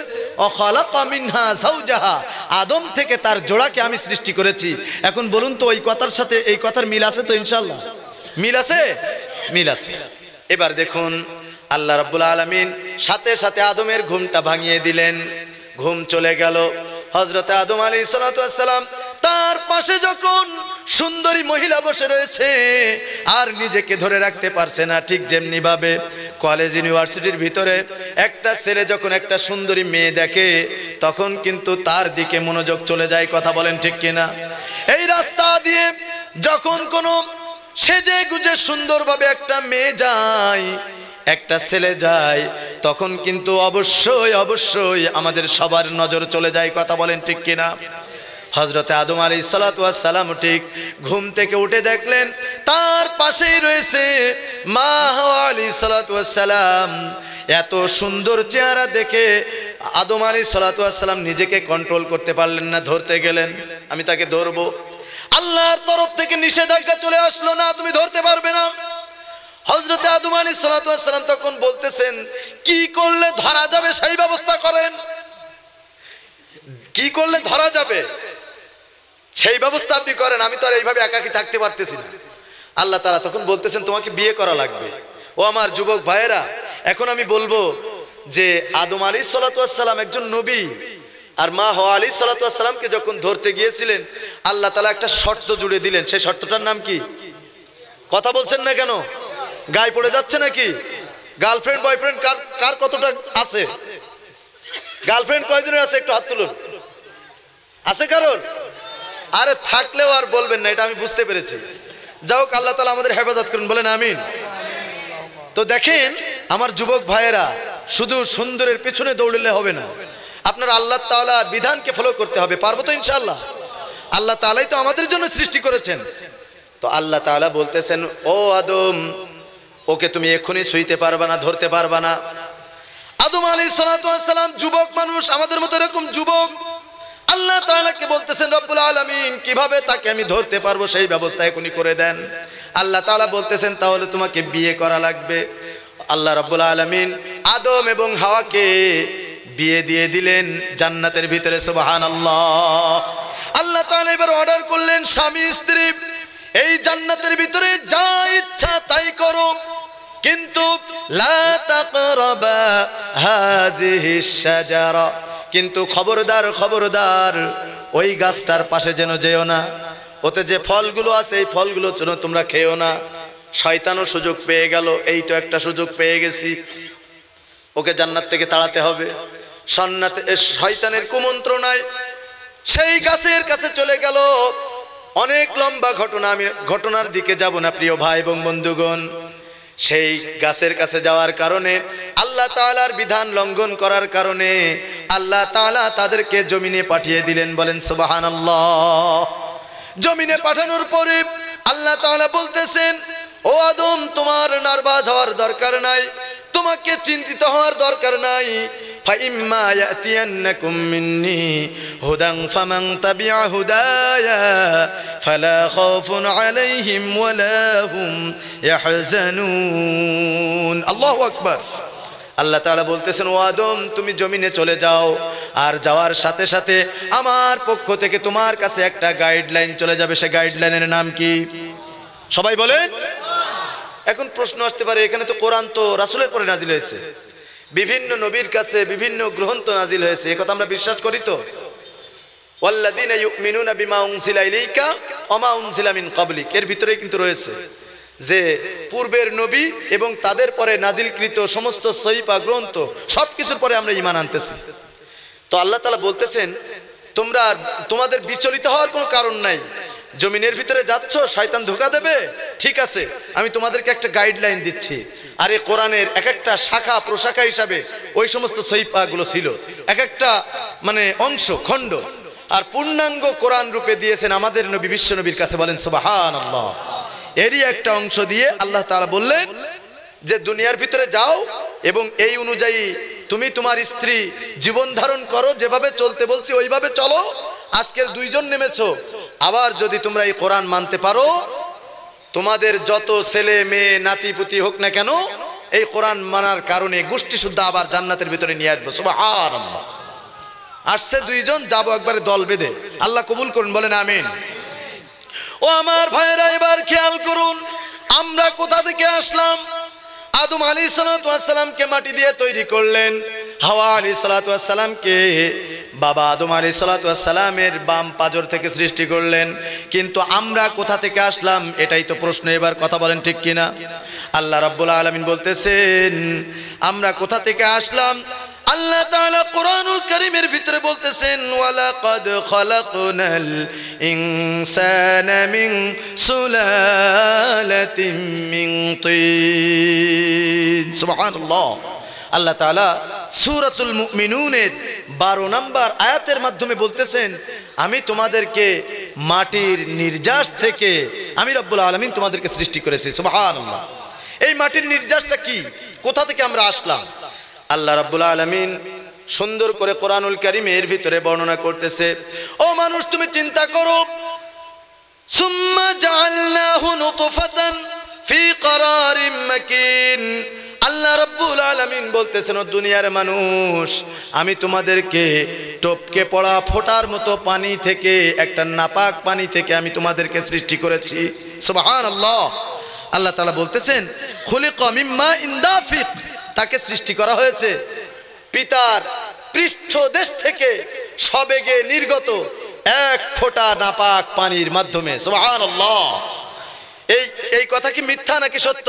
Speaker 1: অখালাকা মিনহা যাওজাহা, আদম থেকে তার জোড়াকে আমি সৃষ্টি করেছি। এখন বলুন তো, ওই কথার সাথে এই কথার মিল আছে তো? ইনশাআল্লাহ মিল আছে, মিল আছে। এবার দেখুন, আল্লাহ রাব্বুল আলামিন সাথে সাথে আদমের ঘুমটা ভাঙিয়ে দিলেন, ঘুম চলে গেল। হযরতে আদম আলাইহিস সালাতু ওয়াস সালাম তার পাশে যখন সুন্দরী মহিলা বসে রয়েছে আর নিজেকে ধরে রাখতে পারছে না, ঠিক যেমনি ভাবে কলেজ ইউনিভার্সিটির ভিতরে একটা ছেলে যখন একটা সুন্দরী মেয়ে দেখে তখন কিন্তু তার দিকে মনোযোগ চলে যায়। কথা বলেন ঠিক কিনা? এই রাস্তা দিয়ে যখন কোনো সেজে গুজে সুন্দরভাবে একটা মেয়ে যায়, একটা ছেলে যায়, তখন কিন্তু অবশ্যই অবশ্যই আমাদের সবার নজর চলে যায়। কথা বলেন ঠিক কিনা? হযরতে আদম আলাইহিস সালাতু ওয়াস সালাম ঠিক ঘুম থেকে উঠে দেখলেন তার পাশেই রয়েছে মা হাওয়া আলাইহিস সালাতু ওয়াস সালাম। এত সুন্দর চেহারা দেখে আদম আলাইহিস সালাতু ওয়াস সালাম নিজেকে কন্ট্রোল করতে পারলেন না, ধরতে গেলেন, আমি তাকে ধরবো। আল্লাহর তরফ থেকে নিষেধাজ্ঞা চলে আসলো, না তুমি ধরতে পারবে না। হযরতে আদম আলাইহিস সালাতু ওয়াস সালাম তখন বলতেছেন, কি করলে ধরা যাবে সেই ব্যবস্থা করেন, কি করলে ধরা যাবে সেই ব্যবস্থা আপনি করেন, আমি তো আর এইভাবে একাকী থাকতে পারতেছি না। আল্লাহ তাআলা তখন বলতেছেন, তোমাকে বিয়ে করা লাগবে। ও আমার যুবক ভাইয়েরা, এখন আমি বলবো যে আদম আলাইহিস সালাতু ওয়াস সালাম একজন নবী, আর মা হাওয়া আলাইহিস সালাতু ওয়াস সালামকে যখন ধরতে গিয়েছিলেন আল্লাহ তাআলা একটা শর্ত জুড়ে দিলেন। সেই শর্তটার নাম কি? কথা বলছেন না কেন? গায়ে পড়ে যাচ্ছে নাকি? গার্লফ্রেন্ড বয়ফ্রেন্ড কার কতটা আছে? গার্লফ্রেন্ড কয়জনের আছে? একটু হাত তুলুন। আছে কারোর? আরে থাকলেও আর বলবেন না, এটা আমি বুঝতে পেরেছি। যাও, আল্লাহ তাআলা আমাদের হেফাজত করুন, বলেন আমিন। তো দেখেন আমার যুবক ভাইয়েরা, শুধু সুন্দরের পিছনে দৌড়লে হবে না, আপনার আল্লাহ তাআলার বিধানকে ফলো করতে হবে। পারবো তো ইনশাআল্লাহ? আল্লাহ তাআলাই তো আমাদের জন্য সৃষ্টি করেছেন। তো আল্লাহ তাআলা বলতেছেন, ও আদম, ওকে তুমি এখনই ছুঁইতে পারবা না, ধরতে পারবা না। আদম আলাইহিস সালাতু ওয়াস সালাম যুবক মানুষ, আমাদের মতো এরকম যুবক। আল্লাহ তাআলাকে বলতেছেন রব্বুল আলামিন, কিভাবে তাকে আমি ধরতে পারবো সেই ব্যবস্থা এখনই করে দেন। আল্লাহ তাআলা বলতেছেন, তাহলে তোমাকে বিয়ে করা লাগবে। আল্লাহ রাব্বুল আলামিন আদম এবং হাওয়াকে বিয়ে দিয়ে দিলেন জান্নাতের ভিতরে। সুবহানাল্লাহ। আল্লাহ তাআলা এবার অর্ডার করলেন, স্বামী স্ত্রী এই জান্নাতের ভিতরে যা ইচ্ছা তাই করো, কিন্তু লা তাকরাবা হাযিহিশ শাজারা, কিন্তু খবরদার খবরদার ওই গাছটার পাশে যেন যেও না, ওতে যে ফলগুলো আছে এই ফলগুলো যেন তোমরা খেও না। শয়তানও সুযোগ পেয়ে গেল, এই তো একটা সুযোগ পেয়ে গেছি, ওকে জান্নাত থেকে তাড়াতে হবে। শয়তানের কুমন্ত্রণায় সেই গাছের কাছে চলে গেল। অনেক লম্বা ঘটনা, আমি ঘটনার দিকে যাব না প্রিয় ভাই এবং বন্ধুগণ। সেই গাছের কাছে যাওয়ার কারণে, আল্লাহ তাআলার বিধান লঙ্ঘন করার কারণে আল্লাহ তাআলা তাদেরকে জমিনে পাঠিয়ে দিলেন। বলেন সুবহানাল্লাহ। জমিনে পাঠানোর পরে আল্লাহ তাআলা বলতেছেন, ও আদম, তোমার নার্ভাস হওয়ার দরকার নাই, তোমাকে চিন্তিত হওয়ার দরকার নাই। ফাইম্মা ইয়াতিয়ান্নাকুম মিন্নি হুদান ফামান তাবিআ হুদায়া ফালা খাউফুন আলাইহিম ওয়ালা হুম ইয়াহজানুন। আল্লাহু আকবার। আল্লাহ তাআলা বলতেছেন, ও আদম, তুমি জমিনে চলে যাও, আর যাওয়ার সাথে সাথে আমার পক্ষ থেকে তোমার কাছে একটা গাইডলাইন চলে যাবে। সে গাইডলাইনের নাম কি? সবাই বলেন। এখন প্রশ্ন আসতে পারে, এখানে তো কোরআন তো রাসূলের পরে নাজিল হয়েছে, বিভিন্ন নবীর কাছে বিভিন্ন গ্রন্থ নাজিল হয়েছে, এই কথা আমরা বিশ্বাস করি তো? ওয়াল্লাযীনা ইউমিনুনা বিমা উনজিলা ইলাইকা ওয়া মা উনজিলা মিন ক্বাবলিক, এর ভিতরেই কিন্তু রয়েছে যে পূর্বের নবী এবং তাদের পরে নাজিলকৃত সমস্ত সহিফা গ্রন্থ সবকিছুর পরে আমরা ঈমান আনতেছি। তো আল্লাহ তাআলা বলতেছেন, তোমাদের বিচলিত হওয়ার কোনো কারণ নাই। জমিনের ভিতরে যাচ্ছ, শয়তান ধোঁকা দেবে, ঠিক আছে, আমি তোমাদেরকে একটা গাইডলাইন দিচ্ছি। আর এই কোরআনের এক একটা শাখা প্রশাখা হিসাবে ওই সমস্ত সহিফাগুলো ছিল, এক একটা মানে অংশ খণ্ড, আর পূর্ণাঙ্গ কোরআন রূপে দিয়েছেন আমাদের নবী বিশ্ব নবীর কাছে। বলেন সুবহানাল্লাহ। এরই একটা অংশ দিয়ে আল্লাহ তাআলা বললেন যে দুনিয়ার ভিতরে যাও এবং এই অনুযায়ী তুমি তোমার স্ত্রী জীবন ধারণ করো, যেভাবে চলতে বলছি ওইভাবে চলো। আজকের দুইজন নেমেছো, আবার যদি তোমরা এই কোরআন মানতে পারো, তোমাদের যত ছেলে মেয়ে নাতিপুতি হোক না কেন, এই কোরআন মানার কারণে গোষ্ঠী শুদ্ধ আবার জান্নাতের ভিতরে নিয়ে আসবো। সুবহানাল্লাহ। আসছে দুইজন, যাবো একবারে দল বেঁধে। আল্লাহ কবুল করুন, বলেন আমিন। ও আমার ভাইরা, এবার খেয়াল করুন আমরা কোথা থেকে আসলাম। আদম আলাইহিস সালাতু ওয়াস সালামকে মাটি দিয়ে তৈরি করলেন, হাওয়া আলাইহিস সালাতু ওয়াস সালামকে বাবা আদম আলাইহিস সালাতু ওয়াস সালামের বাম পাজর থেকে সৃষ্টি করলেন। কিন্তু আমরা কোথা থেকে আসলাম, এটাই তো প্রশ্ন। এবার কথা বলেন ঠিক কিনা? আল্লাহ রাব্বুল আলামিন বলতেছেন আমরা কোথা থেকে আসলাম। আল্লাহ তাআলা কোরআনুল কারীমের ভিতরে বলতেছেন, ওয়ালাকাদ খালাকনাল ইনসানা মিন সুলালাতিন মিন তিন। সুবহানাল্লাহ। আল্লাহ তাআলা সূরাতুল মুমিনুনের 12 নম্বর আয়াতের মাধ্যমে বলতেছেন, আমি তোমাদেরকে মাটির নির্যাস থেকে আমি রব্বুল আলামিন তোমাদেরকে সৃষ্টি করেছি। সুবহানাল্লাহ। এই মাটির নির্যাসটা কি, কোথা থেকে আমরা আসলাম? আল্লাহ রাব্বুল আলামিন সুন্দর করে কোরআনুল কারীমের ভিতরে বর্ণনা করতেছে, ও মানুষ তুমি চিন্তা করো, সুম্মা জাআলনাহু নুতফাতান ফি করারিম মাকিন। আল্লাহ রাব্বুল আলামিন বলতেছেন, ও দুনিয়ার মানুষ, আমি তোমাদেরকে টপকে পড়া ফোঁটার মতো পানি থেকে, একটা নাপাক পানি থেকে আমি তোমাদেরকে সৃষ্টি করেছি। সুবহানাল্লাহ। আল্লাহ তাআলা বলতেছেন, খুলিকা মিম্মা ইন দাফিক, তাকে সৃষ্টি করা হয়েছে পিতার পৃষ্ঠদেশ থেকে সবেগে নির্গত এক ফোঁটা নাপাক পানির মাধ্যমে। সুবহানাল্লাহ। এই কথা কি মিথ্যা নাকি সত্য?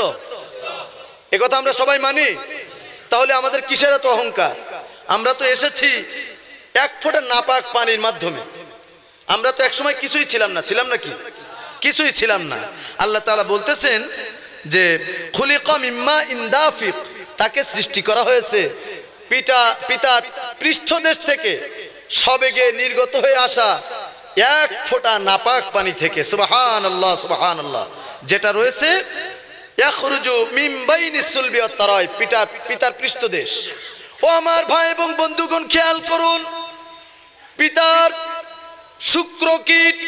Speaker 1: এই কথা আমরা সবাই মানি। তাহলে আমাদের কিসের এত অহংকার? আমরা তো এসেছি এক ফোঁটা নাপাক পানির মাধ্যমে। আমরা তো একসময় কিছুই ছিলাম না, ছিলাম নাকি? কিছুই ছিলাম না। আল্লাহ তাআলা বলতেছেন যে খুলিকা মিম্মা ইনদাফিক, তাকে সৃষ্টি করা হয়েছে পিতার পৃষ্ঠদেশ থেকে সবেগে নির্গত হয়ে আসা এক ফোঁটা নাপাক পানি থেকে। সুবহানাল্লাহ, সুবহানাল্লাহ। যেটা রয়েছে ইয়াখরুজু মিন বাইনিস সুলবি ওয়াত তারাই, পিতার পৃষ্ঠদেশ। ও আমার ভাই এবং বন্ধুগণ, খেয়াল করুন, পিতার শুক্রকীট,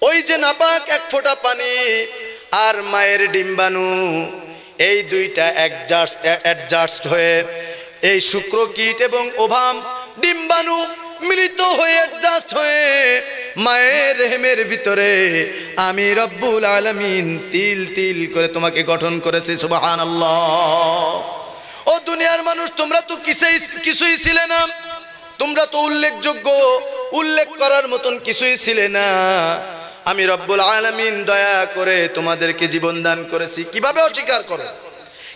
Speaker 1: ওই যে নাপাক এক ফোঁটা পানি, আর মায়ের ডিম্বাণু, এই দুইটা অ্যাডজাস্ট হয়ে এই শুক্রকীট এবং ওভাম ডিম্বাণু মিলিত হয়ে অ্যাডজাস্ট হয়ে মায়ের রেহেমের ভিতরে আমি রব্বুল আলামিন তিল তিল করে তোমাকে গঠন করেছি। সুবহানাল্লাহ। ও দুনিয়ার মানুষ, তোমরা তো কিছুই ছিলে না, তোমরা তো উল্লেখ করার মতন কিছুই ছিলে না। আমি রব্বুল আলামিন দয়া করে তোমাদেরকে জীবন দান করেছি। কিভাবে অস্বীকার করো?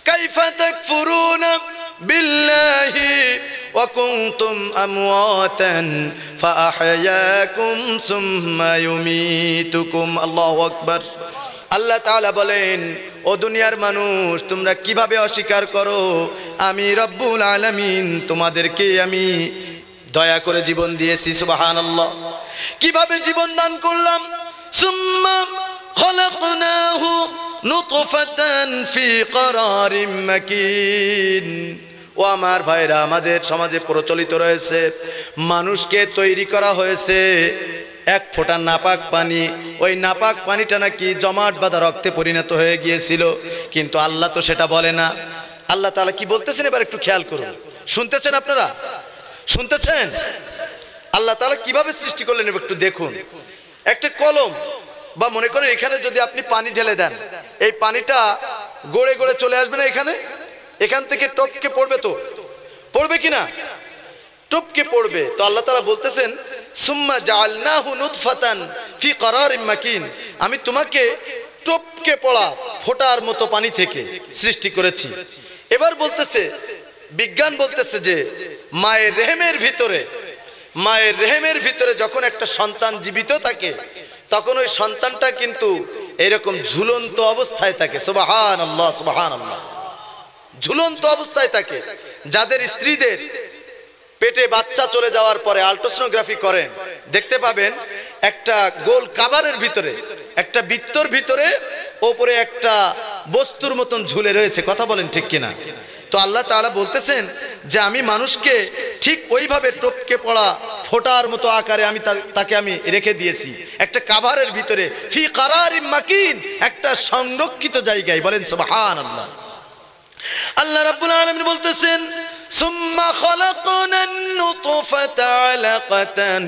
Speaker 1: কাইফা তাকফুরুনা বিল্লাহি ওয়া কুনতুম আমওয়াতান ফাআহইয়াকুম সুম্মা ইউমীতুকুম। আল্লাহু আকবার। আল্লাহ তাআলা বলেন, ও দুনিয়ার মানুষ, তোমরা কিভাবে অস্বীকার করো? আমি রব্বুল আলামিন তোমাদেরকে আমি দয়া করে জীবন দিয়েছি। সুবহানাল্লাহ। কিভাবে জীবন দান করলাম? সুম্মা খলাকনাহু নুতফাতান ফি করারিম মাকিন। ও আমার ভাইরা, আমাদের সমাজে প্রচলিত রয়েছে, মানুষকে তৈরি করা হয়েছে এক ফোঁটা নাপাক পানি। ওই নাপাক পানিটা নাকি জমাট বাঁধা রক্তে পরিণত হয়ে গিয়েছিল, কিন্তু আল্লাহ তো সেটা বলে না। আল্লাহ তাআলা কি বলতেছেন এবার একটু খেয়াল করুন। শুনতেছেন আপনারা? শুনতেছেন? আল্লাহ তাআলা কিভাবে সৃষ্টি করলেন এবার একটু দেখুন। একটা কলম, বা মনে করেন এখানে যদি আপনি পানি ঢেলে দেন, এই পানিটা গড়ে গড়ে চলে আসবে না এখানে? এখান থেকে টপকে পড়বে, তো পড়বে কিনা? টপকে পড়বে। তো আল্লাহ তাআলা বলতেছেন সুম্মা জাআলনাহু নুতফাতান ফি করারিম মাকিন, আমি তোমাকে টপকে পড়া ফোঁটার মতো পানি থেকে সৃষ্টি করেছি। এবার বলতেছে, বিজ্ঞান বলতেছে যে মায়ের রেহেমের ভিতরে যখন একটা সন্তান জীবিত থাকে, তখন ওই সন্তানটা কিন্তু এরকম ঝুলন্ত অবস্থায় থাকে। সুবহানাল্লাহ, সুবহানাল্লাহ। ঝুলন্ত অবস্থায় থাকে। যাদের স্ত্রীদের পেটে বাচ্চা চলে যাওয়ার পরে আল্ট্রাসোনোগ্রাফি করেন, দেখতে পাবেন একটা গোল কাভারের ভিতরে, একটা বৃত্তর ভিতরে ওপরে একটা বস্তুর মতন ঝুলে রয়েছে। কথা বলেন ঠিক কিনা? তো আল্লাহ তাআলা বলতেছেন যে আমি মানুষকে ঠিক ওইভাবে টপকে পড়া ফোঁটার মতো আকারে তাকে আমি রেখে দিয়েছি একটা কাভারের ভিতরে, ফি করারিম মাকিন, একটা সংরক্ষিত জায়গায়। বলেন সুবহানাল্লাহ। আল্লাহ রাব্বুল আলামিন বলতেছেন সুম্মা খালাকনান নুতফাতা আলাকাতান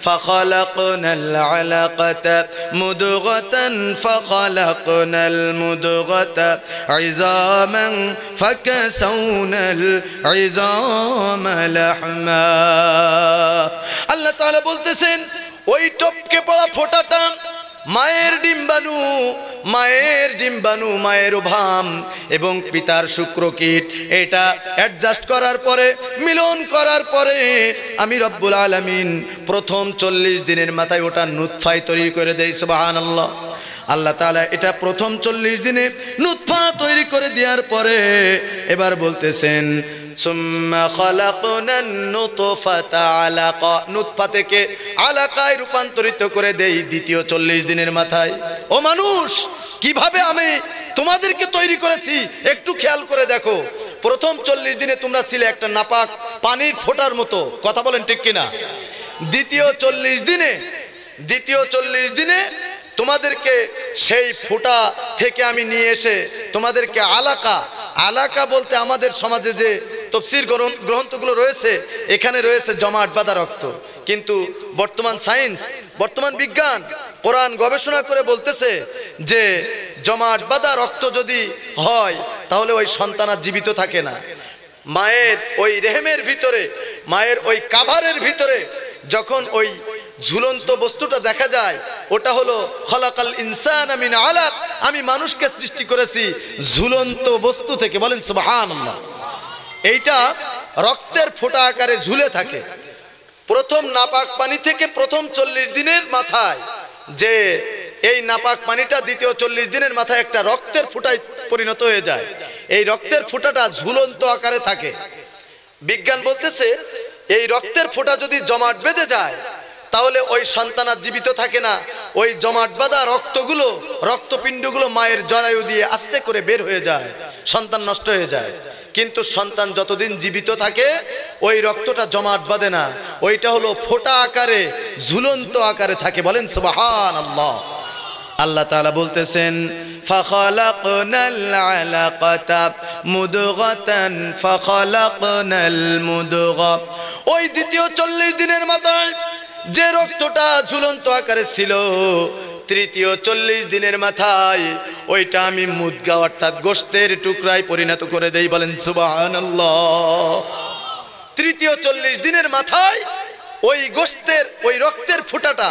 Speaker 1: ফাখালাকনাল আলাকাতা মুদগাতান ফাখালাকনাল মুদগাতা ইযামান ফাকাসাউনাল ইযামা লাহমা। আল্লাহ তাআলা বলতেছেন ওই টপকে পড়া ফোঁটাটা মায়ের ডিম্বাণু, মায়ের ওভাম এবং পিতার শুক্রকীট, এটা অ্যাডজাস্ট করার পরে, মিলন করার পরে আমি রব্বুল আলামিন প্রথম 40 দিনের মাথায় ওটা নুতফায় তৈরি করে দেই। সুবহানাল্লাহ। আল্লাহ তাআলা এটা প্রথম 40 দিনে নুতফা তৈরি করে দেওয়ার পরে এবার বলতেছেন সুম্মা খালাকনান নুতফাতা আলাকা, নুতফা থেকে আলাকায় রূপান্তরিত করে দেই দ্বিতীয় 40 দিনের মাথায়। ও মানুষ, কিভাবে আমি তোমাদেরকে তৈরি করেছি একটু খেয়াল করে দেখো। প্রথম 40 দিনে তোমরা ছিলে একটা নাপাক পানির ফোঁটার মতো। কথা বলেন ঠিক কিনা? দ্বিতীয় 40 দিনে তোমাদেরকে সেই ফোঁটা থেকে আমি নিয়ে এসে তোমাদেরকে আলাকা বলতে আমাদের সমাজে যে তাফসীর গ্রন্থগুলো রয়েছে, এখানে রয়েছে জমাট বাঁধা রক্ত। কিন্তু বর্তমান সায়েন্স, বর্তমান বিজ্ঞান, কোরআন গবেষণা করে বলতেছে যে জমাট বাঁধা রক্ত যদি হয় তাহলে ওই সন্তান আর জীবিত থাকে না। মায়ের ওই রেহেমের ভিতরে, মায়ের ওই কাভারের ভিতরে যখন ওই ঝুলন্ত বস্তুটা দেখা যায়, ওটা হলো খলাকাল ইনসানা মিন আলাক, আমি মানুষকে সৃষ্টি করেছি ঝুলন্ত বস্তু থেকে। বলেন সুবহানাল্লাহ। এইটা রক্তের ফোঁটা আকারে ঝুলে থাকে। প্রথম নাপাক পানি থেকে প্রথম 40 দিনের মাথায় যে এই নাপাক পানিটা দ্বিতীয় 40 দিনের মাথায় একটা রক্তের ফোঁটায় পরিণত হয়ে যায়। এই রক্তের ফোঁটাটা ঝুলন্ত আকারে থাকে। বিজ্ঞান বলতেছে এই রক্তের ফোঁটা যদি জমাট বেঁধে যায় তাহলে ওই সন্তান আর জীবিত থাকে না। ওই জমাট বাঁধা রক্তগুলো, রক্তপিণ্ডগুলো মায়ের জরায়ু দিয়ে আস্তে করে বের হয়ে যায়, সন্তান নষ্ট হয়ে যায়। কিন্তু সন্তান যতদিন জীবিত থাকে ওই রক্তটা জমাট বাঁধে না, ওইটা হলো ফোঁটা আকারে ঝুলন্ত আকারে থাকে। বলেন সুবহানাল্লাহ। আল্লাহ তাআলা বলতেছেন ফাখালাকনাল আলাকাতা মুদগাতান ফাখালাকনাল মুদগা। ওই দ্বিতীয় 40 দিনের মাথায় যে রক্তটা ঝুলন্ত আকারে ছিল, তৃতীয় 40 দিনের মাথায় ওইটা আমি মুদগা অর্থাৎ গোশতের টুকরায় পরিণত করে দেই। বলেন সুবহানাল্লাহ। তৃতীয় 40 দিনের মাথায় ওই গোশতের ওই রক্তের ফোঁটাটা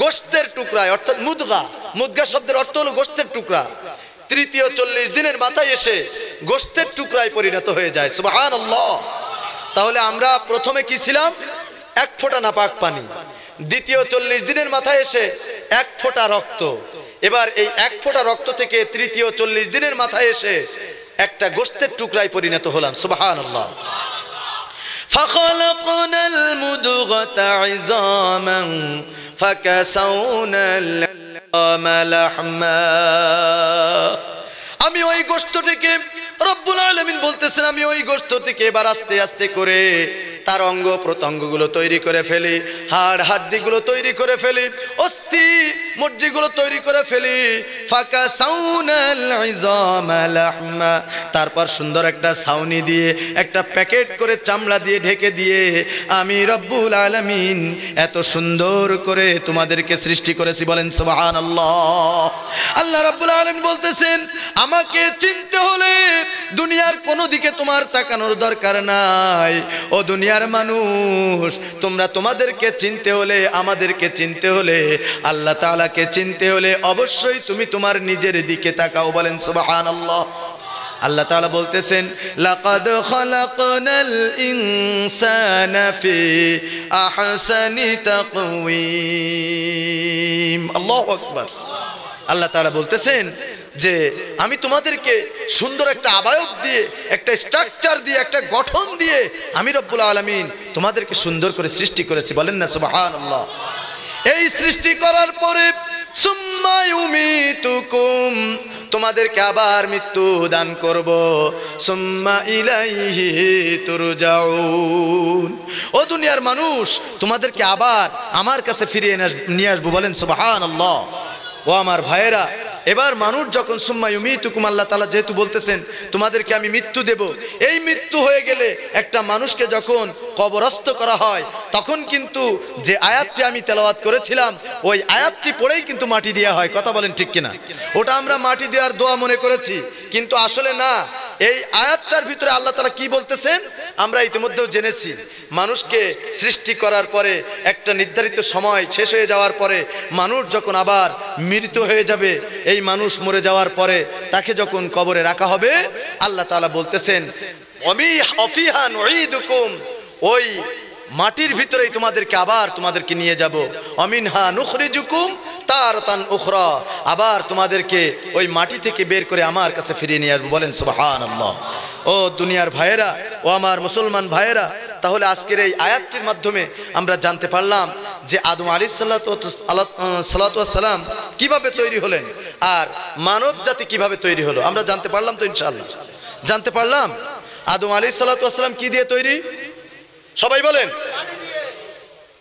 Speaker 1: গোশতের টুকরায় অর্থাৎ মুদগা, মুদগা শব্দের অর্থ হলো গোশতের টুকরা, তৃতীয় 40 দিনের মাথায় এসে গোশতের টুকরায় পরিণত হয়ে যায়। সুবহানাল্লাহ। তাহলে আমরা প্রথমে কি ছিলাম? এক ফোঁটা নাপাক পানি। দ্বিতীয় 40 দিনের মাথায় এসে এক ফোঁটা রক্ত। এবার এই এক ফোঁটা রক্ত থেকে তৃতীয় 40 দিনের মাথায় এসে একটা গোশতের টুকরায় পরিণত হলাম। সুবহানাল্লাহ। فخلقنا المضغة عظاما فكسونا العظام لحما। আমি ওই গোশতটিকে, রব্বুল আলামিন বলতেছেন, আমি ওই গোশতটিকে এবার আস্তে আস্তে করে তার অঙ্গ প্রত্যঙ্গগুলো তৈরি করে ফেলি, হাড় হাড্ডিগুলো তৈরি করে ফেলি, অস্থি মজ্জিগুলো তৈরি করে ফেলি। ফাকাসাউনাল ইযামা লাহমা। তারপর সুন্দর একটা ছাউনি দিয়ে, একটা প্যাকেট করে চামড়া দিয়ে ঢেকে দিয়ে আমি রব্বুল আলামিন এত সুন্দর করে তোমাদেরকে সৃষ্টি করেছি। বলেন সুবহানাল্লাহ। আল্লাহ রব্বুল আলামিন বলতেছেন আমাকে চিনতে হলে দুনিয়ার কোনো দিকে তোমার তাকানোর দরকার নাই। ও দুনিয়ার মানুষ, তোমরা তোমাদেরকে চিনতে হলে, আমাদেরকে চিনতে হলে, আল্লাহ তাআলাকে চিনতে হলে অবশ্যই তুমি তোমার নিজের দিকে তাকাও। বলেন সুবহানাল্লাহ। আল্লাহ তাআলা বলতেছেন লাকাদ খালাকনাল ইনসানা ফি আহসানি তাকওয়িম। আল্লাহু আকবার। আল্লাহ তাআলা বলতেছেন যে আমি তোমাদেরকে সুন্দর একটা আবায়ব দিয়ে, একটা স্ট্রাকচার দিয়ে, একটা গঠন দিয়ে আমি রব্বুল আলামিন তোমাদেরকে সুন্দর করে সৃষ্টি করেছি। বলেন না সুবহানাল্লাহ। এই সৃষ্টি করার পরে সুম্মা ইউমিতুকুম, তোমাদেরকে আবার মৃত্যু দান করব। সুম্মা ইলাইহি তুরজাউন। ও দুনিয়ার মানুষ, তোমাদেরকে আবার আমার কাছে ফিরিয়ে নিয়ে আসবো। বলেন সুবহানাল্লাহ। ও আমার ভাইয়েরা, এবার মানুষ যখন সুম্মা ইউমিতুকুম, আল্লাহ তাআলা যেহেতু বলতেছেন তোমাদেরকে আমি মৃত্যু দেব, এই মৃত্যু হয়ে গেলে একটা মানুষকে যখন কবরস্থ করা হয় তখন কিন্তু যে আয়াতটি আমি তেলাওয়াত করেছিলাম ওই আয়াতটি পড়েই কিন্তু মাটি দেওয়া হয়। কথা বলেন ঠিক কিনা? ওটা আমরা মাটি দেওয়ার দোয়া মনে করেছি, কিন্তু আসলে না। এই আয়াতটার ভিতরে আল্লাহ তাআলা কি বলতেছেন আমরা ইতিমধ্যেও জেনেছি। মানুষকে সৃষ্টি করার পরে একটা নির্ধারিত সময় শেষ হয়ে যাওয়ার পরে মানুষ যখন আবার মৃত হয়ে যাবে, এই মানুষ মরে যাওয়ার পরে তাকে যখন কবরে রাখা হবে, আল্লাহ তাআলা বলতেছেন অফিহা নুঈদুকুম, ওই মাটির ভিতরেই তোমাদেরকে নিয়ে যাব। অমিনহা নুখরিজুকুম তারাতান উখরা, আবার তোমাদেরকে ওই মাটি থেকে বের করে আমার কাছে ফিরিয়ে নিয়ে আসবো। বলেন সুবহানাল্লাহ। ও দুনিয়ার ভাইয়েরা, ও আমার মুসলমান ভাইয়েরা, তাহলে আজকের এই আয়াতটির মাধ্যমে আমরা জানতে পারলাম যে আদম আলাইহিস সালাতু ওয়াস সালাম কিভাবে তৈরি হলেন আর মানব জাতি কিভাবে তৈরি হলো। আমরা জানতে পারলাম তো ইনশাআল্লাহ? জানতে পারলাম। আদম আলাইহিস সালাতু ওয়াস সালাম কি দিয়ে তৈরি? সবাই বলেন।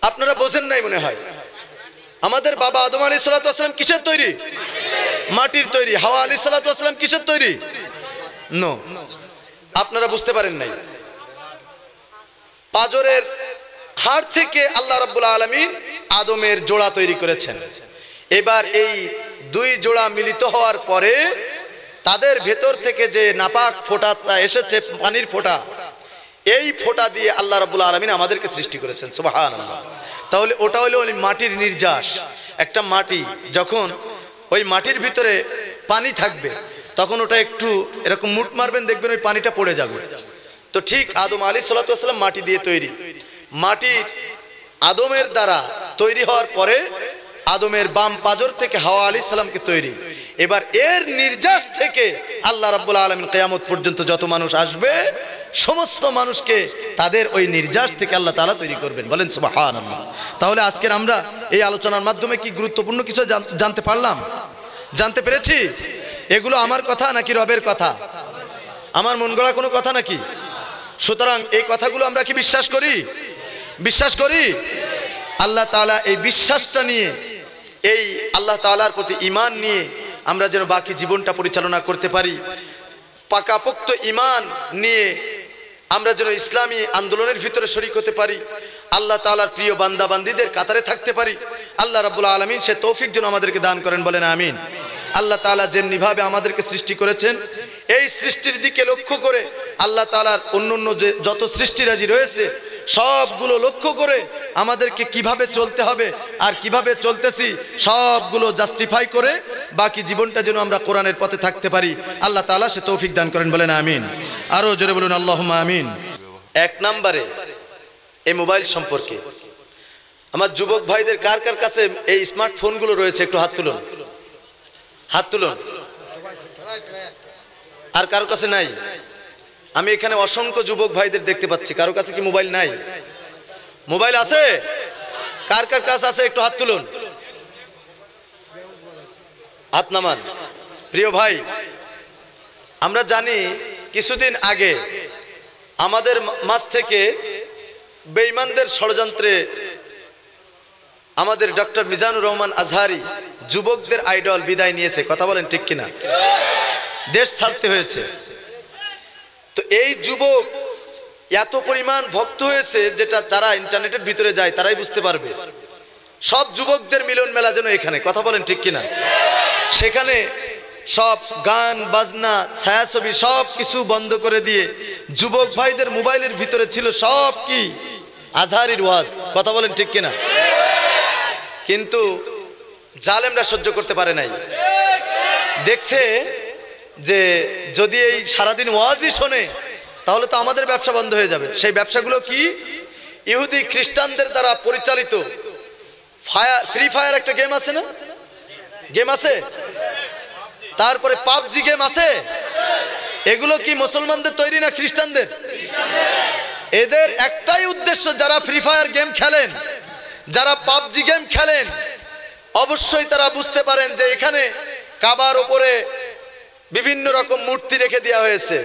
Speaker 1: আপনারা বোঝেন নাই মনে হয়। আমাদের বাবা আদম আলাইহিস সালাতু ওয়াস সালাম কিসের তৈরি? মাটির তৈরি। হাওয়া আলাইহিস সালাতু ওয়াস সালাম কিসের তৈরি? নো, আপনারা বুঝতে পারেন নাই। পাজরের হাড় থেকে আল্লাহ রাব্বুল আলামিন আদমের জোড়া তৈরি করেছেন। এবার এই দুই জোড়া মিলিত হওয়ার পরে তাদের ভেতর থেকে যে নাপাক ফোঁটা এসেছে, পানির ফোঁটা, এই ফোঁটা দিয়ে আল্লাহ রাব্বুল আলামিন আমাদেরকে সৃষ্টি করেছেন। সুবহানাল্লাহ। তাহলে ওটা হলো ওই মাটির নির্যাস। একটা মাটি যখন ওই মাটির ভিতরে পানি থাকবে তখন ওটা একটু এরকম মুট মারবেন, দেখবেন ওই পানিটা পড়ে যাবে। তো ঠিক আদম আলাইহিস সালাতু ওয়াস সালাম মাটি দিয়ে তৈরি। মাটির আদমের দ্বারা তৈরি হওয়ার পরে আদমের বাম পাজর থেকে হাওয়া আলাইহিস সালামকে তৈরি। এবার এর নির্যাস থেকে আল্লাহ রাব্বুল আলামিন কিয়ামত পর্যন্ত যত মানুষ আসবে সমস্ত মানুষকে তাদের ওই নির্যাস থেকে আল্লাহ তাআলা তৈরি করবেন। বলেন সুবহানাল্লাহ। তাহলে আজকের আমরা এই আলোচনার মাধ্যমে কি গুরুত্বপূর্ণ কিছু জানতে পারলাম, জানতে পেরেছি? এগুলো আমার কথা নাকি রবের কথা? আমার মন গড়া কোনো কথা নাকি? সুতরাং এই কথাগুলো আমরা কি বিশ্বাস করি? বিশ্বাস করি। আল্লাহ তাআলা এই বিশ্বাসটা নিয়ে, এই আল্লাহ তাআলার প্রতি ঈমান নিয়ে আমরা যেন বাকি জীবনটা পরিচালনা করতে পারি। পাকাপোক্ত ঈমান নিয়ে আমরা যেন ইসলামী আন্দোলনের ভিতরে শরীক হতে পারি, আল্লাহ তাআলার প্রিয় বান্দা বান্দীদের কাতারে থাকতে পারি। আল্লাহ রাব্বুল আলামিন সে তৌফিক যেন আমাদেরকে দান করেন। বলেন আমিন। আল্লাহ তাআলা যেমনিভাবে আমাদেরকে সৃষ্টি করেছেন, এই সৃষ্টির দিকে লক্ষ্য করে আল্লাহ তাআলার অন্যান্য যে যত সৃষ্টিরাজি রয়েছে সবগুলো লক্ষ্য করে আমাদেরকে কিভাবে চলতে হবে আর কিভাবে চলতেছি সবগুলো জাস্টিফাই করে বাকি জীবনটা যেন আমরা কোরআনের পথে থাকতে পারি। আল্লাহ তাআলা সে তৌফিক দান করেন। বলেন আমিন। আরো জোরে বলুন আল্লাহুম্মা আমিন। এক নম্বরে এই মোবাইল সম্পর্কে আমার যুবক ভাইদের কার কার কাছে এই স্মার্টফোনগুলো রয়েছে একটু হাত তুলুন, হাত তুলুন। আর কারো কাছে নাই? আমি এখানে অসংখ্য যুবক ভাইদের দেখতে পাচ্ছি, কারো কাছে কি মোবাইল নাই? মোবাইল আছে? কার কার কাছে আছে একটু হাত তুলুন, হাত নামান। প্রিয় ভাই, আমরা জানি কিছুদিন আগে আমাদের মাঝ থেকে বেঈমানদের ষড়যন্ত্রে আমাদের ডক্টর মিজানুর রহমান আজহারি যুবকদের আইডল বিদায় নিয়েছে। কথা বলেন ঠিক কিনা? দেশ ছাড়তে হয়েছে। তো এই যুবক এত পরিমাণ ভক্ত হয়েছে যেটা যারা ইন্টারনেটের ভিতরে যায় তারাই বুঝতে পারবে। সব যুবকদের মিলন মেলা যেন এখানে। কথা বলেন ঠিক কিনা? সেখানে সব গান বাজনা ছায়াছবি সব কিছু বন্ধ করে দিয়ে যুবক ভাইদের মোবাইলের ভিতরে ছিল সব কি আজহারির ওয়াজ। কথা বলেন ঠিক কিনা? কিন্তু জালেমরা সহ্য করতে পারে নাই। দেখছে যে যদি এই সারাদিন ওয়াজই শোনে তাহলে তো আমাদের ব্যবসা বন্ধ হয়ে যাবে। সেই ব্যবসাগুলো কি? ইহুদি খ্রিস্টানদের দ্বারা পরিচালিত ফ্রি ফায়ার একটা গেম আছে না? গেম আছে। তারপরে পাবজি গেম আছে। এগুলো কি মুসলমানদের তৈরি না খ্রিস্টানদের? এদের একটাই উদ্দেশ্য, যারা ফ্রি ফায়ার গেম খেলেন, যারা পাবজি গেম খেলেন, অবশ্যই তারা বুঝতে পারেন যে এখানে কাবার উপরে বিভিন্ন রকম মূর্তি রেখে দেওয়া হয়েছে।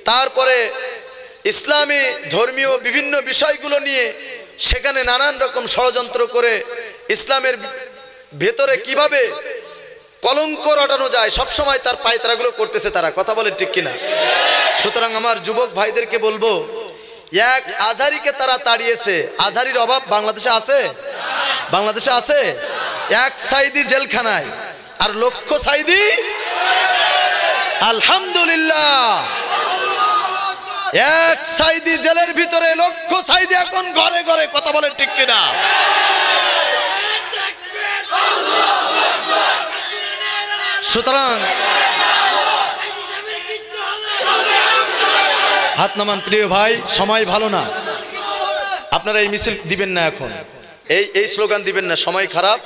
Speaker 1: তারপরে ইসলামী ধর্মীয় বিভিন্ন বিষয়গুলো নিয়ে সেখানে নানান রকম ষড়যন্ত্র করে ইসলামের ভেতরে কিভাবে কলঙ্ক রটানো যায় সবসময় তার পায়তারাগুলো করতেছে তারা। কথা বলেন ঠিক কিনা? সুতরাং আমার যুবক ভাইদেরকে বলবো, এক আজহারিকে তারা তাড়িয়েছে। আজহারির অভাব বাংলাদেশে আছে? বাংলাদেশে আছে। এক সাইদি জেলখানায় আর লক্ষ সাইদি আলহামদুলিল্লাহ। এক সাইদি জেলের ভিতরে লক্ষ সাইদি এখন ঘরে ঘরে। কথা বলেন ঠিক কিনা? সুতরাং হাত নামান। প্রিয় ভাই, সময় ভালো না, আপনারা এই মিছিল দিবেন না, এখন এই স্লোগান দিবেন না, সময় খারাপ।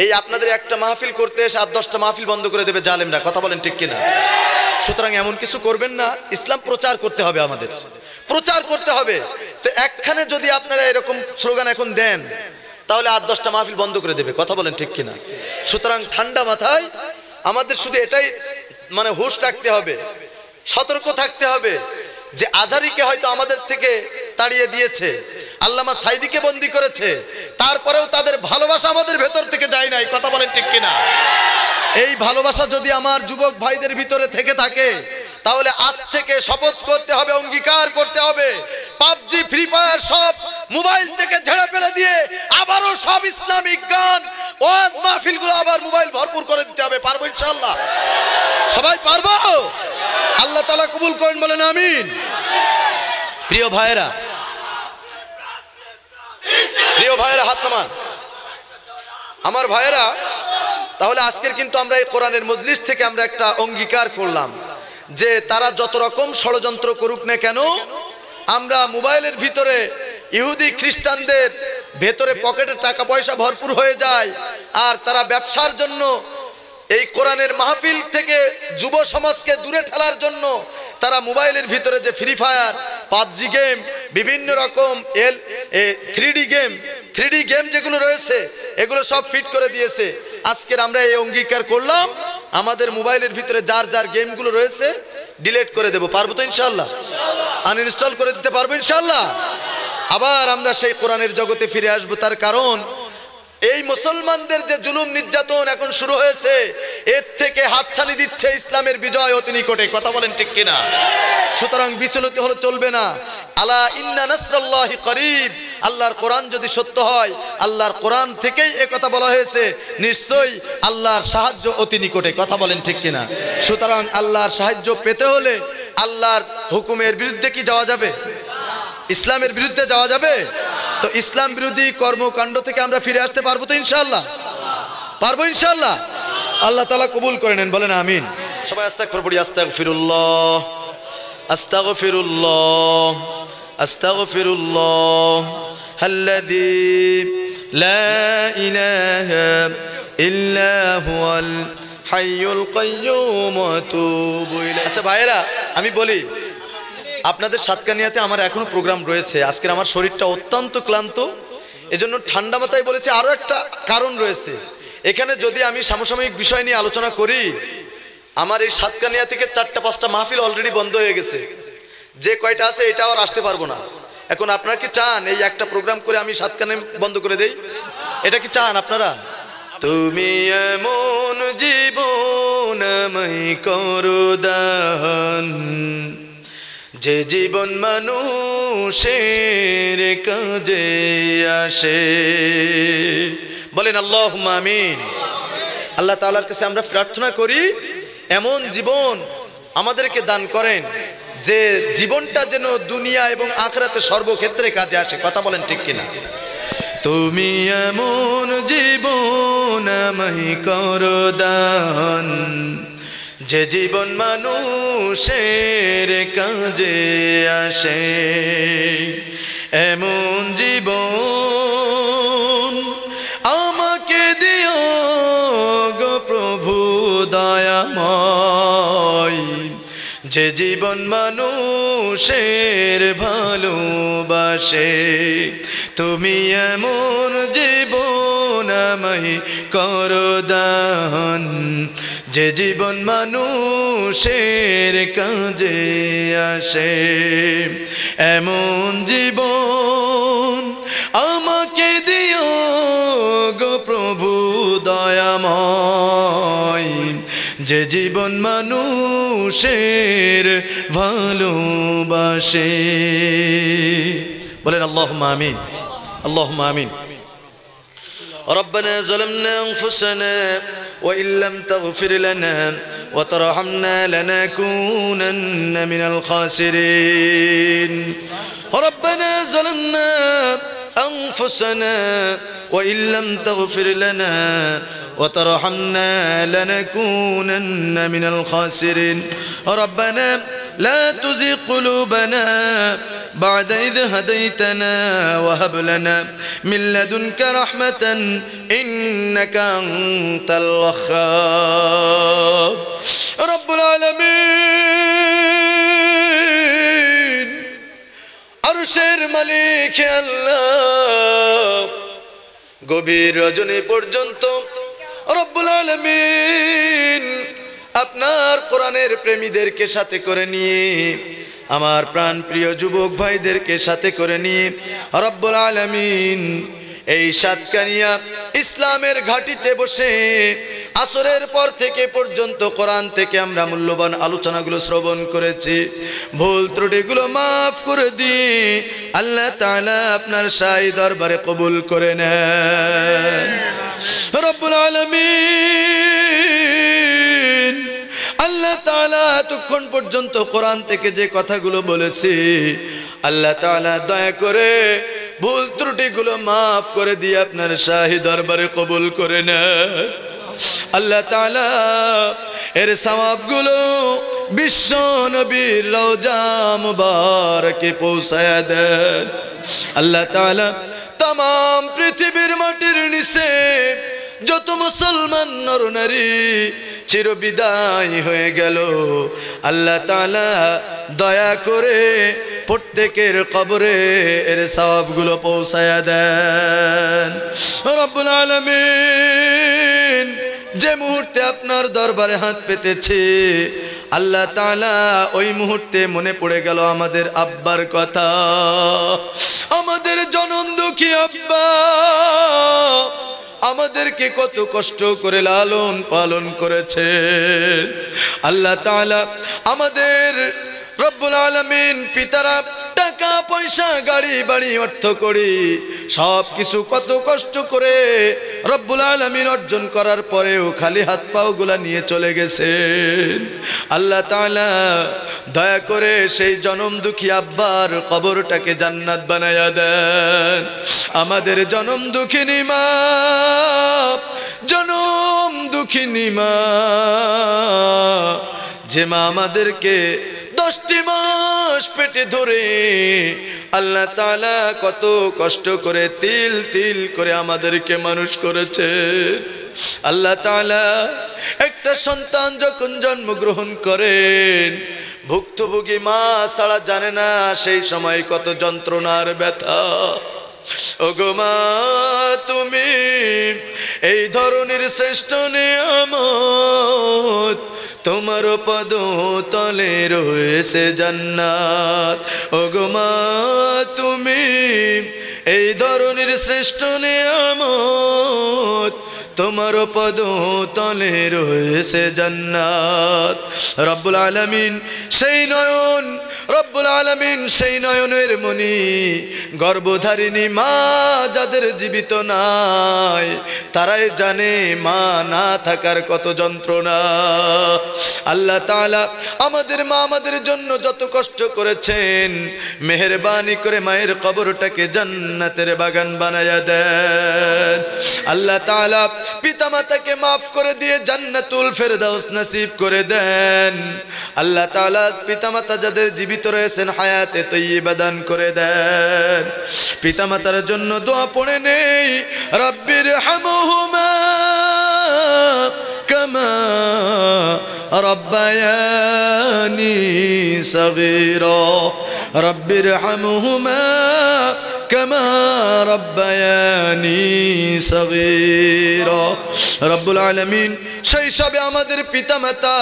Speaker 1: এই আপনাদের একটা মাহফিল করতে এসে 8-10টা মাহফিল বন্ধ করে দেবে জালেমরা। কথা বলেন ঠিক কিনা? সুতরাং এমন কিছু করবেন না। ইসলাম প্রচার করতে হবে, আমাদের প্রচার করতে হবে। তো একখানে যদি আপনারা এরকম স্লোগান এখন দেন তাহলে 8-10টা মাহফিল বন্ধ করে দেবে। কথা বলেন ঠিক কিনা? সুতরাং ঠান্ডা মাথায় আমাদের শুধু এটাই মানে হুঁশ রাখতে হবে, সতর্ক থাকতে হবে যে আজহারিকে হয়তো আমাদের থেকে তাড়িয়ে দিয়েছে, আল্লামা সাইদিকে বন্দী করেছে, তারপরেও তাদের ভালোবাসা আমাদের ভেতর থেকে যায় নাই। কথা বলেন ঠিক কিনা? এই ভালোবাসা যদি আমার যুবক ভাইদের ভিতরে থেকে থাকে তাহলে আজ থেকে শপথ করতে হবে, অঙ্গীকার করতে হবে, পাবজি ফ্রি ফায়ার সব মোবাইল থেকে ঝেড়ে ফেলে দিয়ে আবারও সব ইসলামিক গান ওয়াজ মাহফিলগুলো আবার মোবাইল ভরপুর করে দিতে হবে। পারবো ইনশাআল্লাহ? সবাই পারবো? আল্লাহ তাআলা কবুল করেন। বলেন আমিন। প্রিয় ভাইরা, প্রিয় ভাইয়েরা হাত নামান। আমার ভাইয়েরা, তাহলে আজকের কিন্তু আমরা এই কোরআনের মজলিস থেকে আমরা একটা অঙ্গীকার করলাম যে তারা যত রকম ষড়যন্ত্র করুক না কেন, আমরা মোবাইলের ভিতরে ইহুদি খ্রিস্টানদের ভেতরে পকেটে টাকা পয়সা ভরপুর হয়ে যায়, আর তারা ব্যবসার জন্য এই কোরআনের মাহফিল থেকে যুব সমাজকে দূরে ঠেলার জন্য তারা মোবাইলের ভিতরে যে ফ্রি ফায়ার, পাবজি গেম, বিভিন্ন রকম থ্রিডি গেম যেগুলো রয়েছে এগুলো সব ফিট করে দিয়েছে। আজকের আমরা এই অঙ্গীকার করলাম আমাদের মোবাইলের ভিতরে যার যার গেমগুলো রয়েছে ডিলিট করে দেব। পারবো তো ইনশাআল্লাহ? আনইনস্টল করে দিতে পারবো ইনশাআল্লাহ? আবার আমরা সেই কোরআনের জগতে ফিরে আসবো। তার কারণ এই মুসলমানদের যে জুলুম নির্যাতন এখন শুরু হয়েছে, এর থেকে হাতছানি দিচ্ছে ইসলামের বিজয় অতি নিকটে। কথা বলেন ঠিক কিনা? সুতরাং বিচলিত হলে চলবে না। আলা ইন্না নাসরাল্লাহি করিব। আল্লাহর কোরআন যদি সত্য হয়, আল্লাহর কোরআন থেকেই এ কথা বলা হয়েছে, নিশ্চয়ই আল্লাহর সাহায্য অতি নিকটে। কথা বলেন ঠিক কিনা? সুতরাং আল্লাহর সাহায্য পেতে হলে আল্লাহর হুকুমের বিরুদ্ধে কি যাওয়া যাবে? ইসলামের বিরুদ্ধে যাওয়া যাবে? তো ইসলাম বিরোধী কর্মকাণ্ড থেকে আমরা ফিরে আসতে পারবো তো ইনশাআল্লাহ? পারবো ইনশাআল্লাহ? আল্লাহ তাআলা কবুল করে নেন, বলেন আমিন। সবাই আস্তাগফির পড়ি। আস্তাগফিরুল্লাহ, আস্তাগফিরুল্লাহ, আস্তাগফিরুল্লাহ আল্লাযী লা ইলাহা ইল্লা হুয়াল হাইয়ুল কাইয়্যুম ওয়া আতুবু ইলাইহি। আচ্ছা ভাইয়েরা, আমি বলি আপনাদের সাতকানিয়াতে আমার এখনো প্রোগ্রাম রয়েছে। আজকের আমার শরীরটা অত্যন্ত ক্লান্ত, এজন্য ঠান্ডা মাথায় বলেছি। আরো একটা কারণ রয়েছে, এখানে যদি আমি সমসাময়িক বিষয় নিয়ে আলোচনা করি, আমার এই সাতকানিয়া থেকে 4-5টা মাহফিল অলরেডি বন্ধ হয়ে গেছে। যে কয়টা আছে এটা আর আসতে পারবো না। এখন আপনারা কি চান এই একটা প্রোগ্রাম করে আমি সাতকানিয়া বন্ধ করে দেই? এটা কি চান আপনারা? তুমি এমন জীবন আমায় করো দান, যে জীবন মানুষের কাজে আসে। বলেন আল্লাহুম্মা আমিন। আল্লাহ তাআলার কাছে আমরা প্রার্থনা করি এমন জীবন আমাদেরকে দান করেন যে জীবনটা যেন দুনিয়া এবং আখিরাতে সর্বক্ষেত্রে কাজে আসে। কথা বলেন ঠিক কিনা? তুমি এমন জীবন আমায় করো দান, যে জীবন মানুষের কাজে আসে। এমন জীবন আমাকে দিও গো প্রভু দয়াময়, যে জীবন মানুষের ভালোবাসে। তুমি এমন জীবন আমায় করো দান, যে জীবন মানুষের কাজে আসে। এমন জীবন আমাকে দিও গো প্রভু দয়াময়, যে জীবন মানুষের ভালোবাসে। বলেন আল্লাহুম্মা আমিন, আল্লাহুম্মা আমিন। ربنا ظلمنا أنفسنا وإن لم تغفر لنا وترحمنا لنكونن من الخاسرين. ربنا ظلمنا أنفسنا وإن لم تغفر لنا وترحمنا لنكونن من الخاسرين. ربنا لا تزغ قلوبنا بعد إذ هديتنا وهب لنا من لدنك رحمة إنك أنت الوهاب. رب العالمين আরশের মালিক আল্লাহ, গভীর রজনী পর্যন্ত রব্বুল আলামিন আপনার কোরআনের প্রেমীদেরকে সাথে করে নিয়ে, আমার প্রাণ প্রিয় যুবক ভাইদেরকে সাথে করে নিয়ে রব্বুল আলামিন এই সাতকানিয়া ইসলামের ঘাটিতে বসে আসরের পর থেকে পর্যন্ত কোরআন থেকে আমরা মূল্যবান আলোচনাগুলো শ্রবণ করেছি। ভুল ত্রুটিগুলো মাফ করে দিয়ে আল্লাহ তাআলা আপনার শাহী দরবারে কবুল করে নেন। রব্বুল আলামিন আল্লাহ তাআলা এতক্ষণ পর্যন্ত কোরআন থেকে যে কথাগুলো বলেছি, আল্লাহ তাআলা দয়া করে ভুল ত্রুটিগুলো মাফ করে দিয়ে আপনার শাহী দরবারে কবুল করে নেন। আল্লাহ তাআলা এর সওয়াবগুলো বিশ্ব নবীর রওজা মুবারকে পৌঁছায়া দেন। আল্লাহ তাআলা तमाम পৃথিবীর মাটির নিচে যত মুসলমান নর নারী চির বিদায় হয়ে গেল, আল্লাহ তাআলা দয়া করে প্রত্যেকের কবরে এর সওয়াবগুলো পৌঁছায়া দেন। রব্বুল আলামিন যে মুহূর্তে আপনার দরবারে হাত পেতেছি আল্লাহ তাআলা ওই মুহূর্তে মনে পড়ে গেল আমাদের আব্বার কথা, আমাদের জনম দুঃখী আব্বা আমাদেরকে কত কষ্ট করে লালন পালন করেছেন। আল্লাহ তাআলা আমাদের রব্বুল আলামিন পিতারা টাকা পয়সা গাড়ি বাড়ি অর্থ করি সব কিছু কত কষ্ট করে রব্বুল আলামিন অর্জন করার পরেও খালি হাত পাও গুলা নিয়ে চলে গেছেন। আল্লাহ তাআলা দয়া করে সেই জনম দুঃখী আব্বার কবরটাকে জান্নাত বানায়া দেন। আমাদের জনম দুঃখিনী মা, জনম দুঃখিনী মা, যে মা আমাদেরকে 10টি মাস পেটে ধরে আল্লাহ তাআলা কত কষ্ট করে তিল তিল করে আমাদেরকে মানুষ করেছে। আল্লাহ তাআলা একটা সন্তান যখন জন্মগ্রহণ করেন ভুক্তভোগী মা ছাড়া জানে না সেই সময় কত যন্ত্রণার ব্যথা। ওগো মা তুমি এই ধরনের শ্রেষ্ঠ নিয়ামত, তোমার পদ তলে রয়েছে জান্নাত। ওগো মা তুমি এই ধরনের শ্রেষ্ঠ নিয়ামত, তোমার পদ তলে রয়েছে জান্নাত। রব্বুল আলামিন সেই নয়ন, রব্বুল আলামিন সেই নয়নের মনি, গর্ভধারিণী মা যাদের জীবিত নাই তারাই জানে মা না থাকার কত যন্ত্রণা। আল্লাহ তাআলা আমাদের মা আমাদের জন্য যত কষ্ট করেছেন মেহেরবানি করে মায়ের কবরটাকে জান্নাতের বাগান বানায়া দেন। আল্লাহ তাআলা পিতামাতাকে মাফ করে দিয়ে জান্নাতুল ফেরদাউস নসিব করে দেন। আল্লাহ তাআলা পিতামাতা যাদের জীবিত রয়েছেন হায়াতে তয়্যিবা দান করে দেন। পিতামাতার জন্য দোয়া পড়ে নেই, রাব্বির হামহুমা কামা রব্বায়ানি সগীরা, রাব্বির হামহুমা কামা রব্বায়ানি সগীরা। রব্বুল আলামিন শৈশবে আমাদের পিতামাতা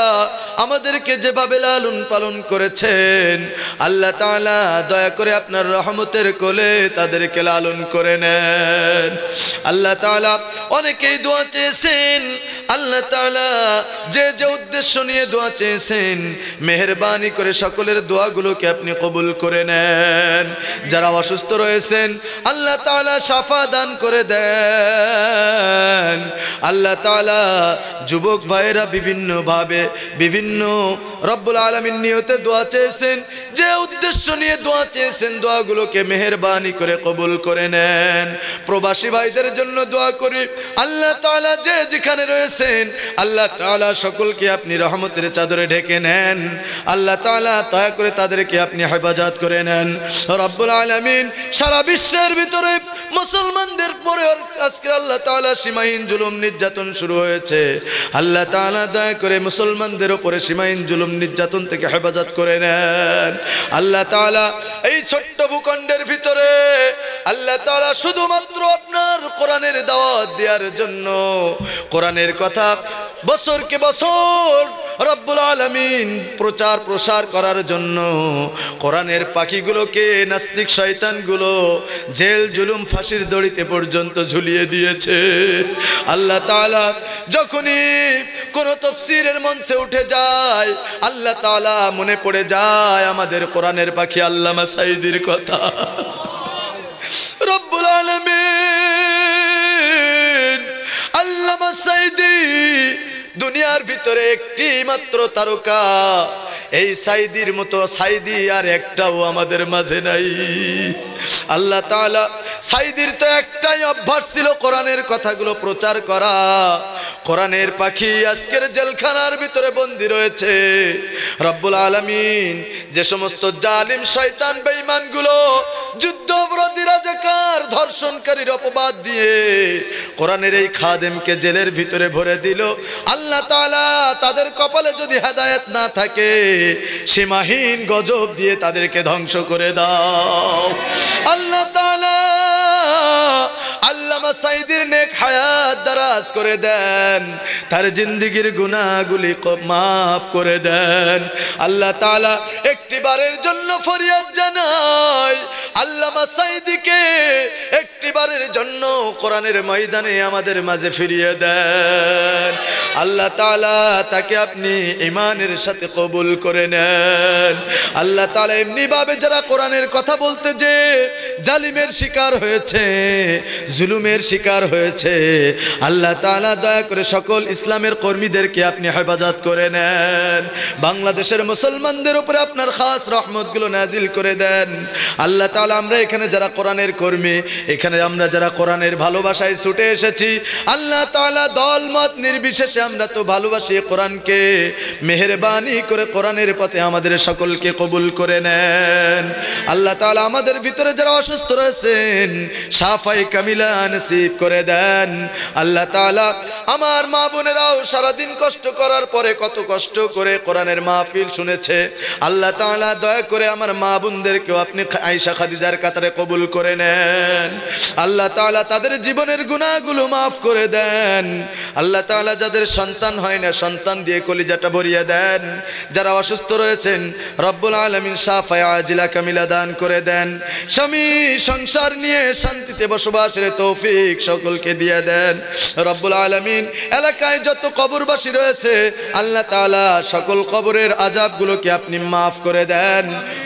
Speaker 1: আমাদেরকে যেভাবে লালন পালন করেছেন আল্লাহ তাআলা দয়া করে আপনার রহমতের কোলে তাদেরকে লালন করে নেন। আল্লাহ তাআলা অনেকেই দোয়া চেয়েছেন, আল্লাহ তাআলা যে যে উদ্দেশ্য নিয়ে দোয়া চেয়েছেন মেহেরবানি করে সকলের দোয়াগুলোকে আপনি কবুল করে নেন। যারা অসুস্থ রয়েছেন আল্লাহ তাআলা শাফা দান করে দেন। আল্লাহ তাআলা যুবক ভাইরা বিভিন্ন ভাবে বিভিন্ন রব্বুল আলামিন নিয়তে দোয়া চেয়েছেন, যে উদ্দেশ্য নিয়ে দোয়া চেয়েছেন দোয়াগুলোকে মেহেরবানি করে কবুল করে নেন। প্রবাসী ভাইদের জন্য দোয়া করি আল্লাহ তাআলা যে যেখানে রয়েছেন আল্লাহ তাআলা সকলকে আপনি রহমতের চাদরে ঢেকে নেন। আল্লাহ তাআলা দয়া করে তাদেরকে আপনি হেফাজত করে নেন। রব্বুল আলামিন সারা বিশ্বের ভিতরে মুসলমানদের পরে আজকে আল্লাহ তাআলা সীমাহীন জুলুম নির্যাতন শুরু হয়েছে। আল্লাহ তাআলা দয়া করে মুসলমানদের উপরে সীমাহীন জুলুম নির্যাতন থেকে হেফাজত করে নেন। আল্লাহ তাআলা এই ছোট্ট ভূখণ্ডের ভিতরে আল্লাহ তাআলা শুধুমাত্র আপনার কোরআনের দাওয়াত দেওয়ার জন্য, কোরআনের কথা বছরকে বছর রব্বুল আলামিন প্রচার প্রসার করার জন্য কোরআনের পাখিগুলোকে নাস্তিক শয়তানগুলো জেল জুলুম ফাঁসির দড়িতে পর্যন্ত ঝুলিয়ে দিয়েছে। আল্লাহ তাআলা যখনই কোনো তাফসীরের মঞ্চে উঠে যায় আল্লাহ তাআলা মনে পড়ে যায় আমাদের কোরআনের পাখি আল্লামা সাঈদীর কথা। রব্বুল আলামিন আল্লামা সাঈদী দুনিয়ার ভিতরে একটি মাত্র তারকা, এই সাইদির মতো সাইদি আর একটাও আমাদের মাঝে নাই। আল্লাহ তাআলা সাইদির তো একটাই অভ্যাস ছিল কোরআনের কথাগুলো প্রচার করা। কোরআনের পাখি আজকের জেলখানার ভিতরে বন্দী রয়েছে। রব্বুল আলামিন যে সমস্ত জালিম শয়তান বেঈমানগুলো যুদ্ধবিরোধী রাজাকার ধর্ষণকারীর অপবাদ দিয়ে কোরআনের এই খাদেমকে জেলের ভিতরে ভরে দিল, আল্লাহ তাআলা তাদের কপালে যদি হেদায়েত না থাকে সীমাহীন গজব দিয়ে তাদেরকে ধ্বংস করে দাও। আল্লাহ তাআলা আল্লামা সাইদির নেক হায়াত দারাজ করে দেন, তার জিন্দেগীর গুনাহগুলি মাফ করে দেন। আল্লাহ তাআলা একটিবারের জন্য ফরিয়াদ জানাই, আল্লামা সাইদিকে একটিবারের জন্য কোরআনের ময়দানে আমাদের মাঝে ফিরিয়ে দেন। আল্লাহ তাআলা তাকে আপনি ঈমানের সাথে কবুল করে নেন। আল্লাহ তাআলা এমনি ভাবে যারা কোরআনের কথা বলতে যে জালিমের শিকার হয়েছে, জুলুমের শিকার হয়েছে, আল্লাহ তাআলা দয়া করে সকল ইসলামের কর্মীদেরকে আপনি হেফাজত করে নেন। বাংলাদেশের মুসলমানদের উপরে আপনার খাস রহমতগুলো নাজিল করে দেন। আল্লাহ তাআলা আমরা এখানে যারা কোরআনের কর্মী, এখানে আমরা যারা কোরআনের ভালোবাসায় ছুটে এসেছি, আল্লাহ তাআলা দল মত নির্বিশেষে আমরা তো ভালোবাসি কোরআনকে, মেহেরবানি করে কোরআনের পথে আমাদের সকলকে কবুল করে নেন। আল্লাহ তাআলা আমাদের ভিতরে যারা অসুস্থ রয়েছেন শাফায়ে কামিলা নসিব করে দেন। আল্লাহ তাআলা আমার মা বোনেরাও সারাদিন কষ্ট করার পরে কত কষ্ট করে কোরআনের মাহফিল শুনেছে, আল্লাহ তাআলা দয়া করে আমার মা বোনদেরকেও আপনি আয়েশা খাদিজার কাতারে কবুল করে নেন। আল্লাহ তাআলা তাদের জীবনের গুনাহগুলো মাফ করে দেন। আল্লাহ তাআলা যাদের সন্তান হয় না সন্তান দিয়ে কলিজাটা ভরিয়ে দেন। যারা অসুস্থ রয়েছেন রব্বুল আলামিন শাফায়ে আজিলা কামিলা দান করে দেন। স্বামী সংসার নিয়ে শান্তিতে বসবাসের তৌফিক সকলকে দিয়ে দেন। রব্বুল আলামিন এলাকায় যত কবরবাসী রয়েছে আল্লাহ তাআলা সকল কবরের আযাবগুলোকে আপনি মাফ করে দেন,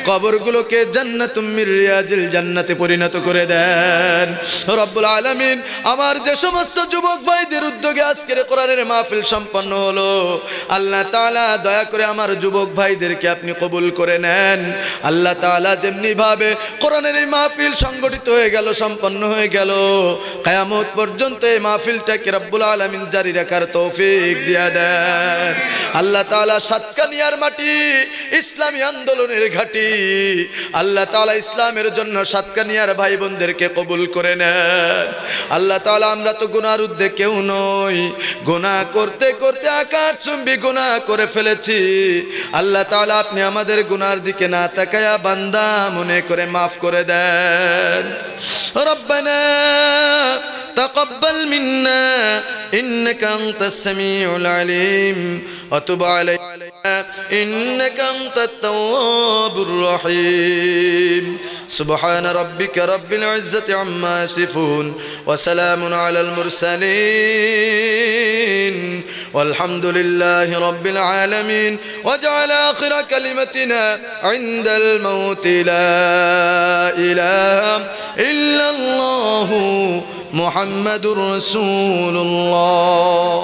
Speaker 1: কবরগুলোকে জান্নাতুম মির রিয়াজিল জান্নাতে পরিণত করে দেন। রব্বুল আলামিন আমার যে সমস্ত যুবক ভাইদের উদ্যোগে আজকের কোরআনের মাহফিল সম্পন্ন হলো, আল্লাহ তাআলা দয়া করে আমার যুবক ভাইদেরকে আপনি কবুল করে নেন। আল্লাহ তাআলা যেমনি ভাবে কোরআনের এই মাহফিল সংগঠিত হয়ে গেল, সম্পন্ন হয়ে গেল, কিয়ামত পর্যন্ত এই মাহফিলটাকে রব্বুল আলামিন জারি রাখার তৌফিক দিয়ে দেন। আল্লাহ তাআলা সাতকানিয়ার মাটি ইসলামী আন্দোলনের ঘাঁটি, আল্লাহ তাআলা ইসলামের জন্য সাতকানিয়ার ভাই বোনদেরকে কবুল করে নেন। আল্লাহ তাআলা আমরা তো গুনার ঊর্ধ্বে কেউ নই, গুনাহ করতে করতে আকাশচুম্বী গুনাহ করে ফেলেছি। আল্লাহ তাআলা আপনি আমাদের গুনার দিকে না তাকায়া বান্দা মনে করে মাফ করে দেন। রব্বানা তাকাব্বাল মিন্না ইন্নাকা আনতাস সামিউল আলিম ওয়া তুব আলাইনা ইন্নাকা আনতাত তাওয়াবুর রহিম। সুবহান রাব্বিকা রাব্বিল ইজ্জাতি আম্মা ইয়াসিফুন ওয়া সালামুন আলাল মুরসালিন ওয়ালহামদুলিল্লাহি রাব্বিল আলামিন ওয়া জাআলা আখিরা কালিমাতিনা ইনদাল মাউতি লা ইলাহা ইল্লাল্লাহু মুহাম্মাদুর রাসূলুল্লাহ।